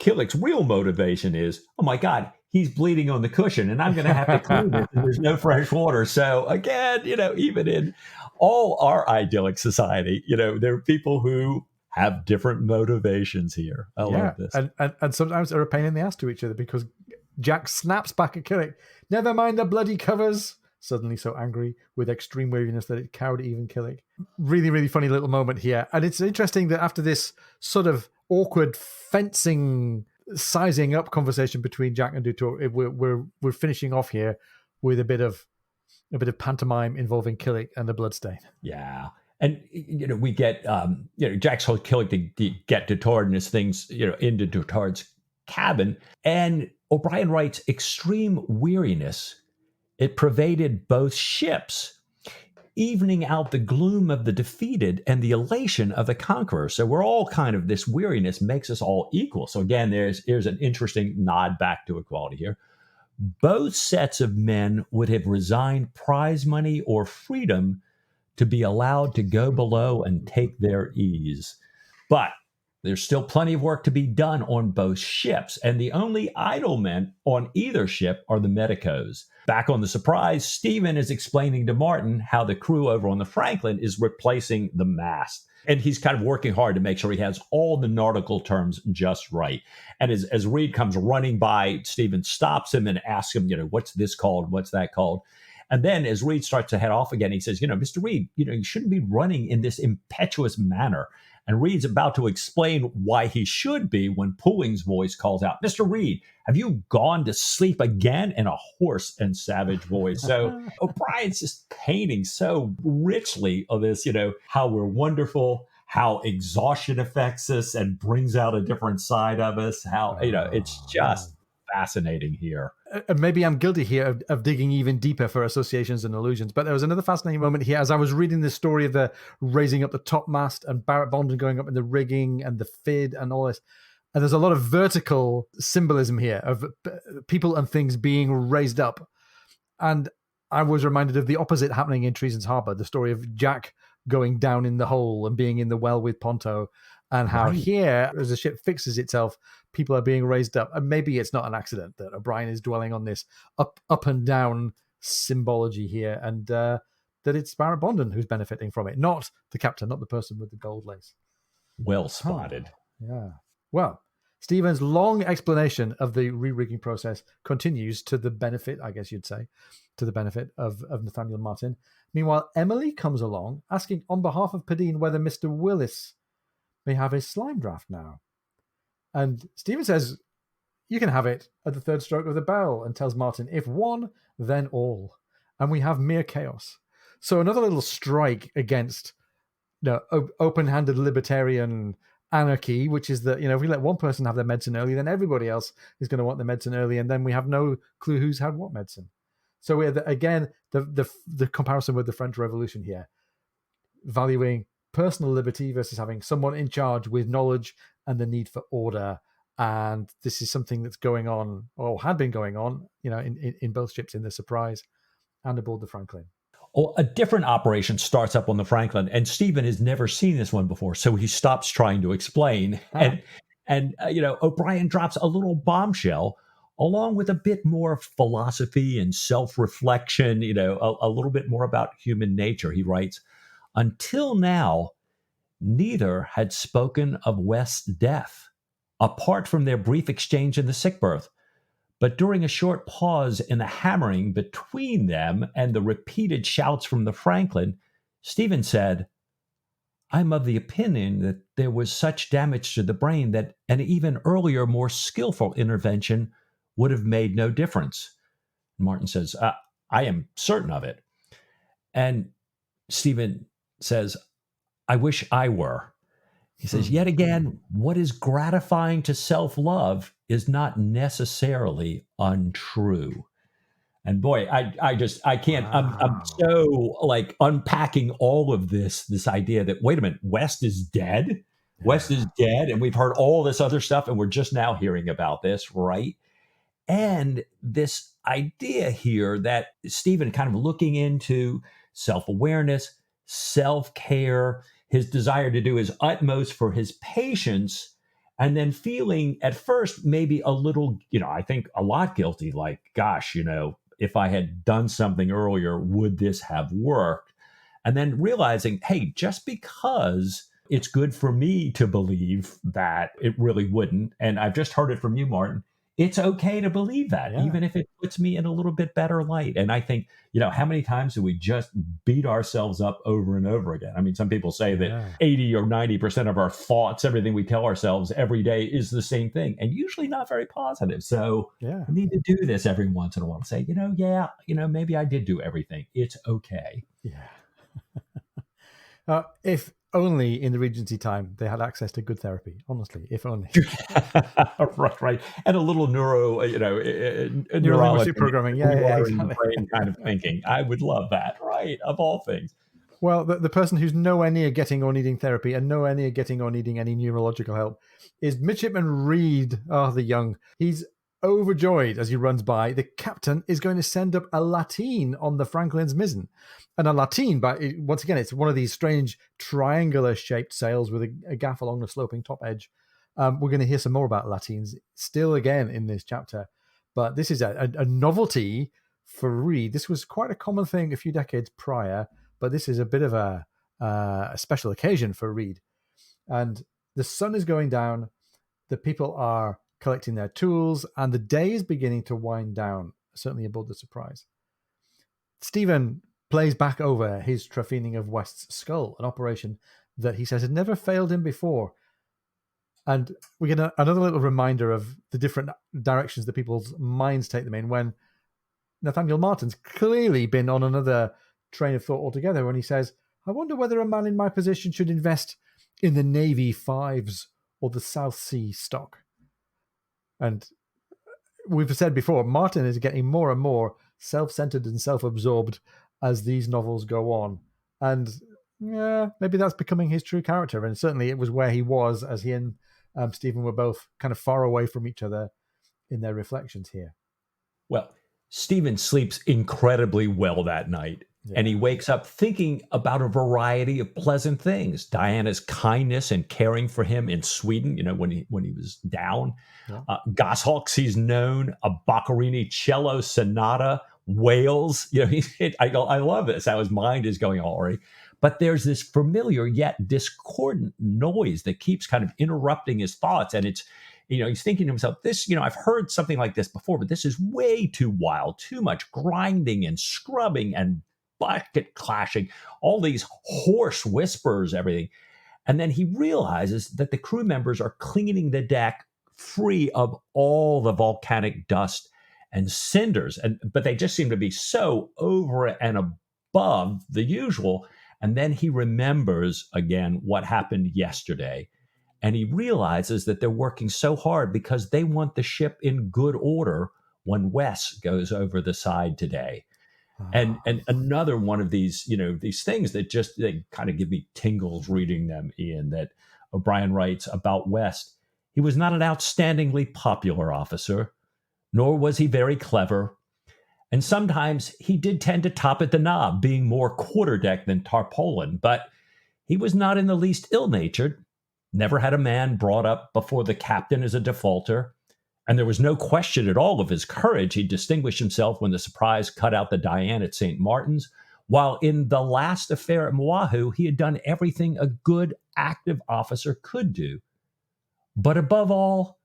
Killick's real motivation is, oh my God, he's bleeding on the cushion and I'm going to have to clean it. And there's no fresh water. So again, even in all our idyllic society, there are people who have different motivations here. I love this. And sometimes they're a pain in the ass to each other, because Jack snaps back at Killick. Never mind the bloody covers. Suddenly so angry with extreme waviness that it cowed even Killick. Really, really funny little moment here. And it's interesting that after this sort of awkward fencing, sizing up conversation between Jack and Dutourd, we're finishing off here with a bit of pantomime involving Killick and the bloodstain. Yeah. And, we get, Jack's told Killick to get Dutourd and his things, into Dutourd's cabin. And O'Brien writes, extreme weariness, it pervaded both ships, evening out the gloom of the defeated and the elation of the conqueror. So we're all kind of, this weariness makes us all equal. So again, here's an interesting nod back to equality here. Both sets of men would have resigned prize money or freedom to be allowed to go below and take their ease. But there's still plenty of work to be done on both ships, and the only idle men on either ship are the medicos. Back on the Surprise, Stephen is explaining to Martin how the crew over on the Franklin is replacing the mast. And he's kind of working hard to make sure he has all the nautical terms just right. And as Reed comes running by, Stephen stops him and asks him, what's this called? What's that called? And then as Reed starts to head off again, he says, Mr. Reed, you shouldn't be running in this impetuous manner. And Reed's about to explain why he should be when Pooling's voice calls out, Mr. Reed, have you gone to sleep again? In a hoarse and savage voice. So O'Brien's just painting so richly of this, how we're wonderful, how exhaustion affects us and brings out a different side of us, how, it's just fascinating here. maybe I'm guilty here of digging even deeper for associations and allusions, but there was another fascinating moment here as I was reading the story of the raising up the topmast and Barrett Bondon going up in the rigging and the FID and all this. And there's a lot of vertical symbolism here of people and things being raised up. And I was reminded of the opposite happening in Treason's Harbour, the story of Jack going down in the hole and being in the well with Ponto, and how here, as the ship fixes itself, people are being raised up. And maybe it's not an accident that O'Brien is dwelling on this up and down symbology here, and that it's Barrett Bondon who's benefiting from it, not the captain, not the person with the gold lace. Well spotted. Yeah. Well, Stephen's long explanation of the re-rigging process continues to the benefit, I guess you'd say, to the benefit of Nathaniel Martin. Meanwhile, Emily comes along asking on behalf of Padine whether Mr. Willis may have his slime draft now. And Stephen says, you can have it at the third stroke of the bell, and tells Martin, if one, then all. And we have mere chaos. So another little strike against open-handed libertarian anarchy, which is that, if we let one person have their medicine early, then everybody else is going to want their medicine early, and then we have no clue who's had what medicine. So we have, again, the comparison with the French Revolution here, valuing personal liberty versus having someone in charge with knowledge and the need for order. And this is something that's going on, or had been going on, in both ships, in the Surprise and aboard the Franklin. Oh, a different operation starts up on the Franklin, and Stephen has never seen this one before, so he stops trying to explain. And O'Brien drops a little bombshell, along with a bit more philosophy and self-reflection, a little bit more about human nature. He writes, until now, neither had spoken of West's death, apart from their brief exchange in the sick berth. But during a short pause in the hammering between them and the repeated shouts from the Franklin, Stephen said, I'm of the opinion that there was such damage to the brain that an even earlier, more skillful intervention would have made no difference. Martin says, I am certain of it. And Stephen says, I wish I were. He says, yet again, what is gratifying to self-love is not necessarily untrue. And boy, I can't, I'm so like unpacking all of this idea that, wait a minute, West is dead. West is dead. And we've heard all this other stuff, and we're just now hearing about this, right? And this idea here that Stephen kind of looking into self-awareness, self-care, his desire to do his utmost for his patients, and then feeling at first maybe a little, I think a lot guilty, like, gosh, if I had done something earlier, would this have worked? And then realizing, hey, just because it's good for me to believe that it really wouldn't, and I've just heard it from you, Martin, it's okay to believe that, even if it puts me in a little bit better light. And I think, how many times do we just beat ourselves up over and over again? I mean, some people say that 80 or 90% of our thoughts, everything we tell ourselves every day is the same thing, and usually not very positive. So we need to do this every once in a while. Say, maybe I did do everything. It's okay. Yeah. If only in the Regency time they had access to good therapy. Honestly, if only. right. And a little neurolinguistic programming, exactly. Brain kind of thinking. I would love that, right? Of all things. Well, the person who's nowhere near getting or needing therapy and nowhere near getting or needing any neurological help is Midshipman Reed. Oh, the young. He's overjoyed as he runs by. The captain is going to send up a lateen on the Franklin's mizzen. And a lateen, but once again, it's one of these strange triangular-shaped sails with a gaff along the sloping top edge. We're going to hear some more about lateens still again in this chapter. But this is a novelty for Reed. This was quite a common thing a few decades prior, but this is a bit of a special occasion for Reed. And the sun is going down. The people are collecting their tools, and the day is beginning to wind down, certainly aboard the Surprise. Stephen plays back over his trephining of West's skull, an operation that he says had never failed him before. And we get another little reminder of the different directions that people's minds take them in when Nathaniel Martin's clearly been on another train of thought altogether when he says, I wonder whether a man in my position should invest in the Navy Fives or the South Sea stock. And we've said before, Martin is getting more and more self-centered and self-absorbed as these novels go on. And yeah, maybe that's becoming his true character. And certainly it was where he was as he and Stephen were both kind of far away from each other in their reflections here. Well, Stephen sleeps incredibly well that night. Yeah. And he wakes up thinking about a variety of pleasant things. Diana's kindness and caring for him in Sweden, when he was down. Yeah. Goshawks he's known, a Boccherini cello sonata, Wales. I love this, how his mind is going already. But there's this familiar yet discordant noise that keeps kind of interrupting his thoughts. And it's, he's thinking to himself, this, I've heard something like this before, but this is way too wild, too much grinding and scrubbing and bucket clashing, all these hoarse whispers, everything. And then he realizes that the crew members are cleaning the deck free of all the volcanic dust and cinders. But they just seem to be so over and above the usual. And then he remembers again what happened yesterday. And he realizes that they're working so hard because they want the ship in good order when Wes goes over the side today. And another one of these, these things that they kind of give me tingles reading them, Ian, that O'Brien writes about West. He was not an outstandingly popular officer, nor was he very clever. And sometimes he did tend to top at the knob, being more quarterdeck than tarpaulin, but he was not in the least ill-natured, never had a man brought up before the captain as a defaulter. And there was no question at all of his courage. He distinguished himself when the Surprise cut out the Diane at St. Martin's, while in the last affair at Oahu, he had done everything a good active officer could do. But above all,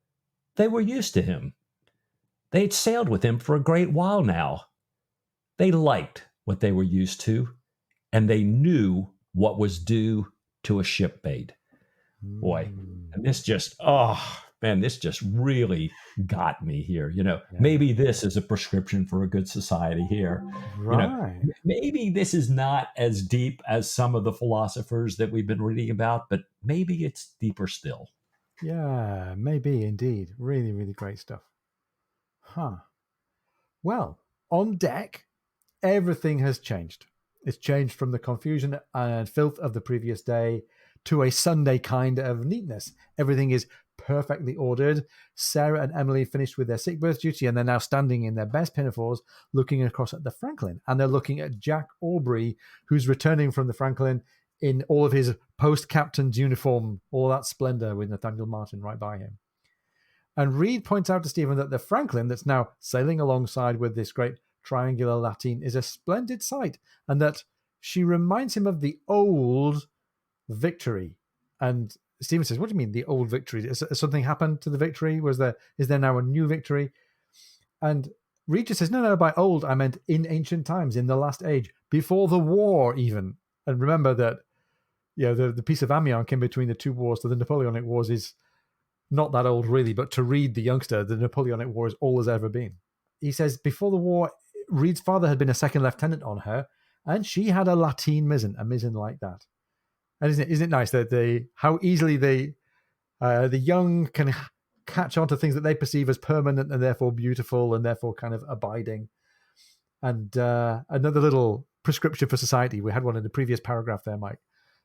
they were used to him. They had sailed with him for a great while now. They liked what they were used to, and they knew what was due to a shipmate. Boy, and this just really got me here. Maybe this is a prescription for a good society here. Right. Maybe this is not as deep as some of the philosophers that we've been reading about, but maybe it's deeper still. Yeah, maybe indeed. Really, really great stuff. Well, on deck, everything has changed. It's changed from the confusion and filth of the previous day to a Sunday kind of neatness. Everything is perfectly ordered. Sarah and Emily finished with their sick berth duty, and they're now standing in their best pinafores looking across at the Franklin. And they're looking at Jack Aubrey, who's returning from the Franklin in all of his post-captain's uniform, all that splendor with Nathaniel Martin right by him. And Reed points out to Stephen that the Franklin that's now sailing alongside with this great triangular lateen is a splendid sight, and that she reminds him of the old Victory. And Stephen says, what do you mean the old Victory? Has something happened to the Victory? Is there now a new Victory? And Reed just says, no, by old I meant in ancient times, in the last age, before the war even. And remember that the Peace of Amiens came between the two wars, so the Napoleonic Wars is not that old really, but to Reed the youngster, the Napoleonic War is all has ever been. He says before the war, Reed's father had been a second lieutenant on her, and she had a lateen mizzen, a mizzen like that. And isn't it nice that how easily the young can catch on to things that they perceive as permanent and therefore beautiful and therefore kind of abiding. And another little prescription for society. We had one in the previous paragraph there, Mike.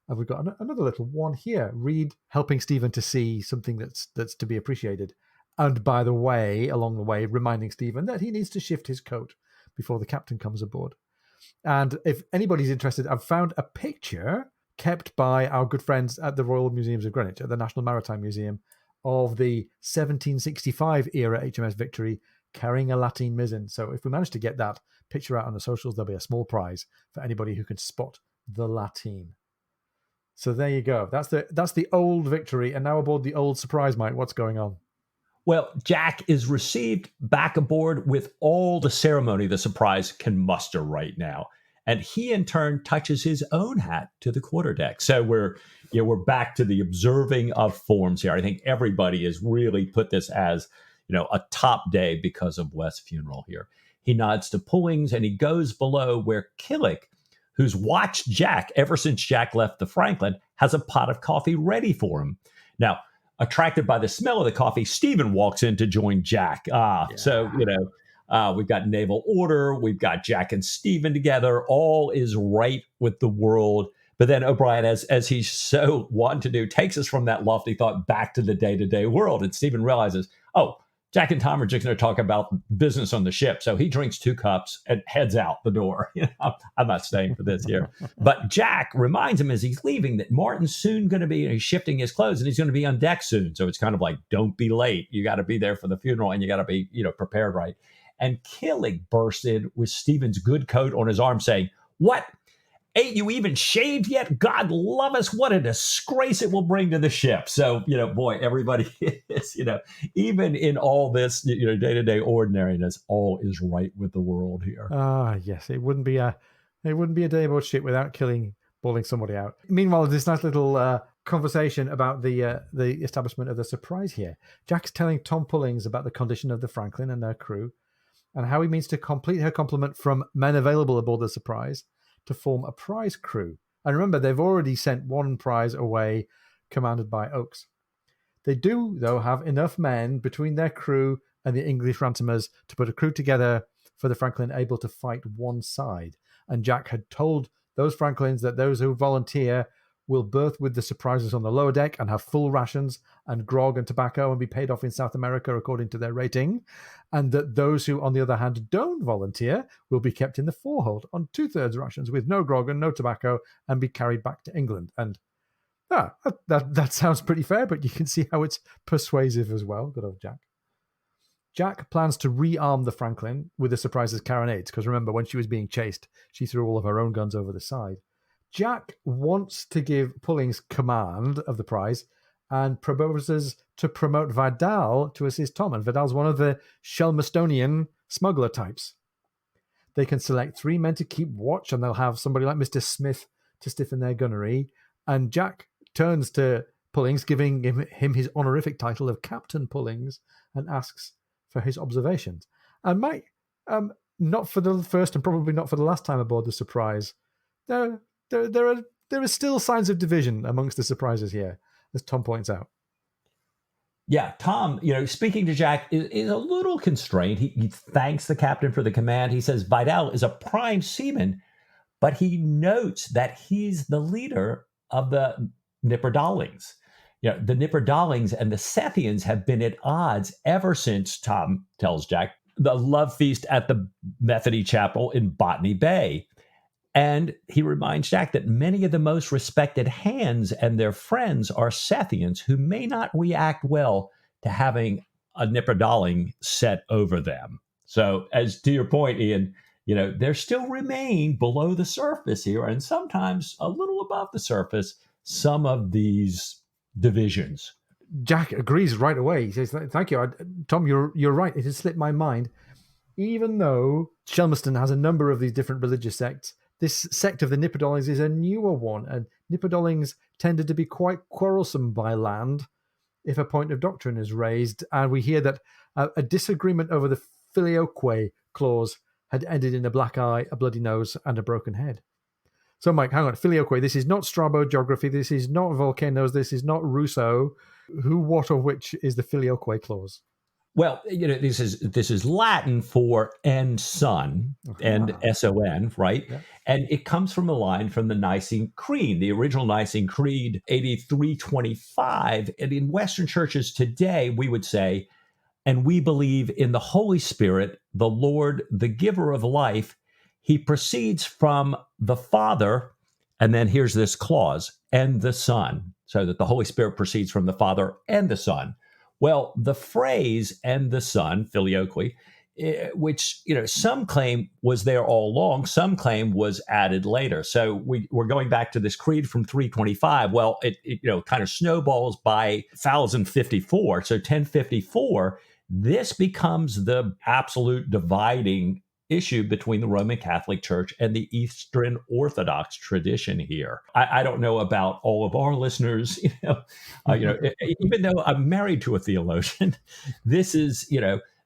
And we've got another little one here. Reed helping Stephen to see something that's to be appreciated. And by the way, along the way, reminding Stephen that he needs to shift his coat before the captain comes aboard. And if anybody's interested, I've found a picture kept by our good friends at the Royal Museums of Greenwich, at the National Maritime Museum, of the 1765 era HMS Victory carrying a lateen mizzen. So if we manage to get that picture out on the socials, there'll be a small prize for anybody who can spot the lateen. So there you go. That's the old Victory, and now aboard the old Surprise, Mike. What's going on? Well, Jack is received back aboard with all the ceremony the Surprise can muster right now. And he, in turn, touches his own hat to the quarterdeck. So we're back to the observing of forms here. I think everybody has really put this as, a top day because of Wes' funeral here. He nods to Pullings and he goes below where Killick, who's watched Jack ever since Jack left the Franklin, has a pot of coffee ready for him. Now, attracted by the smell of the coffee, Stephen walks in to join Jack. So, we've got naval order, we've got Jack and Stephen together. All is right with the world. But then O'Brien, as he's so wanting to do, takes us from that lofty thought back to the day-to-day world. And Stephen realizes, Jack and Tom are just going to talk about business on the ship. So he drinks 2 cups and heads out the door. I'm not staying for this here. But Jack reminds him as he's leaving that Martin's soon going to be he's shifting his clothes and he's going to be on deck soon. So it's kind of like, don't be late. You got to be there for the funeral and you got to be, prepared right. And Killig burst in with Stephen's good coat on his arm saying, "What? Ain't you even shaved yet? God love us. What a disgrace it will bring to the ship." So, boy, everybody is, even in all this, day-to-day ordinariness, all is right with the world here. Yes. It wouldn't be a day about shit without bawling somebody out. Meanwhile, this nice little conversation about the establishment of the surprise here. Jack's telling Tom Pullings about the condition of the Franklin and their crew and how he means to complete her complement from men available aboard the surprise to form a prize crew. And remember, they've already sent one prize away, commanded by Oakes. They do, though, have enough men between their crew and the English ransomers to put a crew together for the Franklin able to fight one side. And Jack had told those Franklins that those who volunteer will berth with the surprises on the lower deck and have full rations and grog and tobacco and be paid off in South America according to their rating, and that those who, on the other hand, don't volunteer will be kept in the forehold on 2/3 rations with no grog and no tobacco and be carried back to England. And that sounds pretty fair, but you can see how it's persuasive as well. Good old Jack. Jack plans to rearm the Franklin with the surprise's carronades, because remember, when she was being chased, she threw all of her own guns over the side. Jack wants to give Pullings command of the prize and proposes to promote Vidal to assist Tom. And Vidal's one of the Shelmerstonian smuggler types. They can select 3 men to keep watch, and they'll have somebody like Mr. Smith to stiffen their gunnery. And Jack turns to Pullings, giving him his honorific title of Captain Pullings, and asks for his observations. And Mike, not for the first and probably not for the last time aboard the Surprise, there are still signs of division amongst the surprises here, as Tom points out. Yeah, Tom, speaking to Jack is a little constrained. He thanks the captain for the command. He says Vidal is a prime seaman, but he notes that he's the leader of the Nipperdalings. The Nipperdalings and the Sethians have been at odds ever since, Tom tells Jack, the love feast at the Methody Chapel in Botany Bay. And he reminds Jack that many of the most respected hands and their friends are Sethians who may not react well to having a Nipperdaling set over them. So, as to your point, Ian, there still remain below the surface here, and sometimes a little above the surface, some of these divisions. Jack agrees right away. He says, "Thank you, Tom. You're right. It has slipped my mind. Even though Shelmerston has a number of these different religious sects, this sect of the Nipperdalings is a newer one, and Nipperdalings tended to be quite quarrelsome by land if a point of doctrine is raised. And we hear that a disagreement over the filioque clause had ended in a black eye, a bloody nose, and a broken head." So, Mike, hang on. Filioque, this is not Strabo geography. This is not volcanoes. This is not Rousseau. Who, what, or which is the filioque clause? Well, this is Latin for and son, and son, right? Yeah. And it comes from a line from the Nicene Creed, the original Nicene Creed, 8325. And in Western churches today, we would say, "And we believe in the Holy Spirit, the Lord, the giver of life. He proceeds from the Father," and then here's this clause, "and the Son," so that the Holy Spirit proceeds from the Father and the Son. Well, the phrase "and the Son," filioque, which some claim was there all along, some claim was added later. So we're going back to this creed from 325. Well, it kind of snowballs by 1054. So 1054, this becomes the absolute dividing issue between the Roman Catholic Church and the Eastern Orthodox tradition here. I don't know about all of our listeners, even though I'm married to a theologian, this is,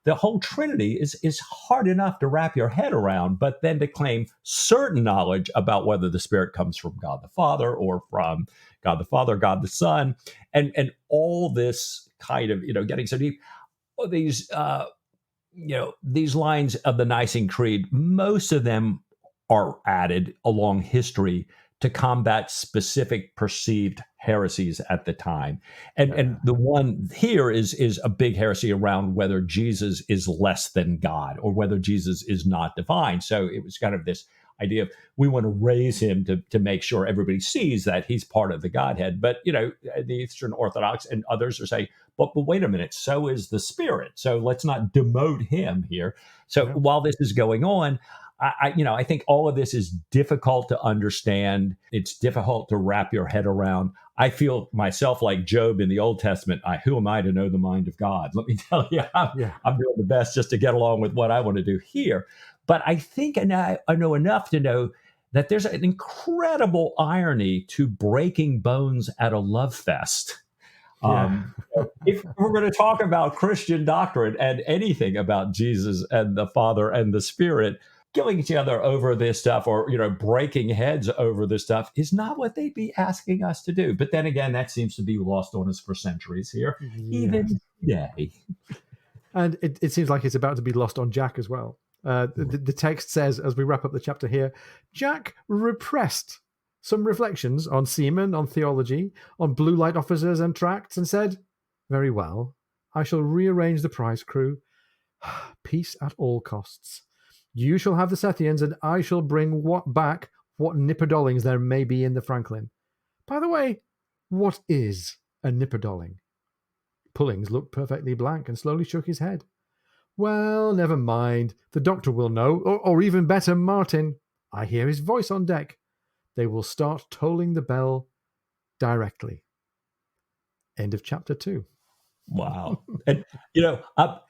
the whole Trinity is hard enough to wrap your head around, but then to claim certain knowledge about whether the Spirit comes from God the Father or from God the Father, God the Son, and all this kind of, getting so deep, these these lines of the Nicene Creed, most of them are added along history to combat specific perceived heresies at the time. And the one here is a big heresy around whether Jesus is less than God or whether Jesus is not divine. So it was kind of this idea of we want to raise him to make sure everybody sees that he's part of the Godhead. But, the Eastern Orthodox and others are saying, but wait a minute, so is the Spirit. So let's not demote him here. So while this is going on, I think all of this is difficult to understand. It's difficult to wrap your head around. I feel myself like Job in the Old Testament. Who am I to know the mind of God? Let me tell you, I'm doing the best just to get along with what I want to do here. But I think I know enough to know that there's an incredible irony to breaking bones at a love fest. If we're going to talk about Christian doctrine and anything about Jesus and the Father and the Spirit, killing each other over this stuff or, breaking heads over this stuff is not what they'd be asking us to do. But then again, that seems to be lost on us for centuries here, even today. And it seems like it's about to be lost on Jack as well. The text says, as we wrap up the chapter here, Jack repressed some reflections on seamen, on theology, on blue light officers and tracts, and said, "Very well, I shall rearrange the prize crew. Peace at all costs. You shall have the Sethians, and I shall bring back what nipperdollings there may be in the Franklin. By the way, what is a nipperdolling?" Pullings looked perfectly blank and slowly shook his head. "Well, never mind. The doctor will know, or even better, Martin. I hear his voice on deck. They will start tolling the bell directly." End of chapter 2. Wow. And,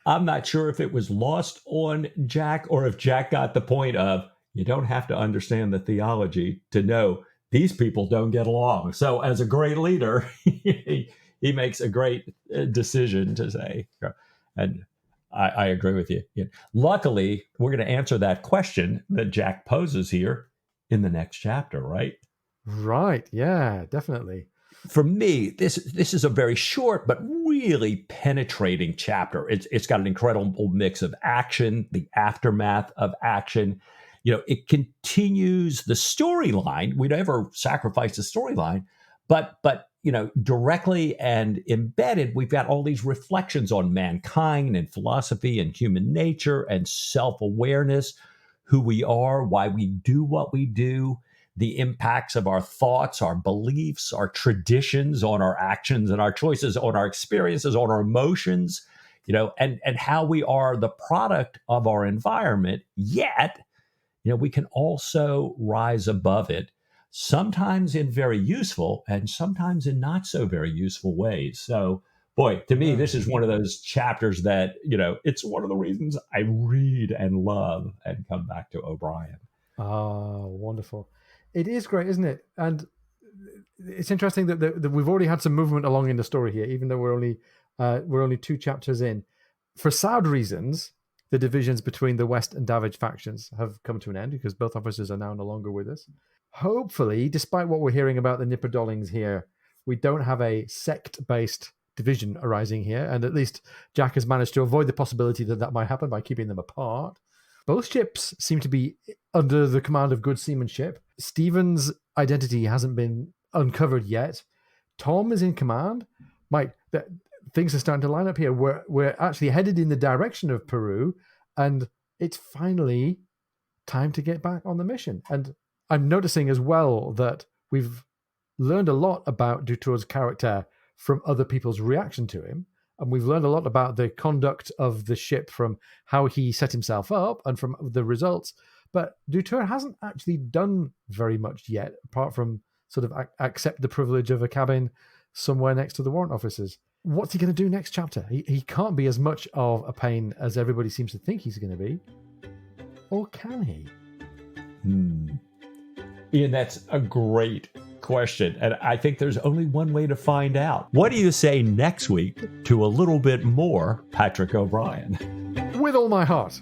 I'm not sure if it was lost on Jack or if Jack got the point of you don't have to understand the theology to know these people don't get along. So as a great leader, he makes a great decision to say, and I agree with you. Luckily, we're going to answer that question that Jack poses here in the next chapter, right? Right. Yeah, definitely. For me, this is a very short but really penetrating chapter. It's got an incredible mix of action, the aftermath of action. It continues the storyline. We never sacrifice the storyline, but directly and embedded, we've got all these reflections on mankind and philosophy and human nature and self-awareness, who we are, why we do what we do, the impacts of our thoughts, our beliefs, our traditions on our actions and our choices, on our experiences, on our emotions, and how we are the product of our environment. Yet, we can also rise above it, sometimes in very useful and sometimes in not so very useful ways. So, boy, to me, this is one of those chapters that, it's one of the reasons I read and love and come back to O'Brien. Oh, wonderful. It is great, isn't it? And it's interesting that we've already had some movement along in the story here, even though we're only 2 chapters in. For sad reasons, the divisions between the West and Davidge factions have come to an end because both officers are now no longer with us. Hopefully, despite what we're hearing about the nipperdollings here, we don't have a sect-based division arising here, and at least Jack has managed to avoid the possibility that might happen by keeping them apart. Both ships seem to be under the command of good seamanship. Stephen's identity hasn't been uncovered yet. Tom is in command. Mike, things are starting to line up here. We're actually headed in the direction of Peru, and it's finally time to get back on the mission. And I'm noticing as well that we've learned a lot about Dutourd's character from other people's reaction to him. And we've learned a lot about the conduct of the ship from how he set himself up and from the results. But Dutourd hasn't actually done very much yet, apart from sort of accept the privilege of a cabin somewhere next to the warrant officers. What's he going to do next chapter? He can't be as much of a pain as everybody seems to think he's going to be. Or can he? Ian, that's a great question. And I think there's only one way to find out. What do you say next week to a little bit more Patrick O'Brien? with all my heart.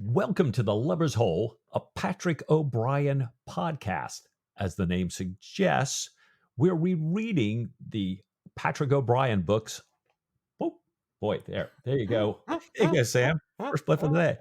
Welcome to The Lover's Hole, a Patrick O'Brien podcast. As the name suggests, we're rereading the Patrick O'Brien books. Oh, boy, there you go. There you go, Sam. First flip of the day.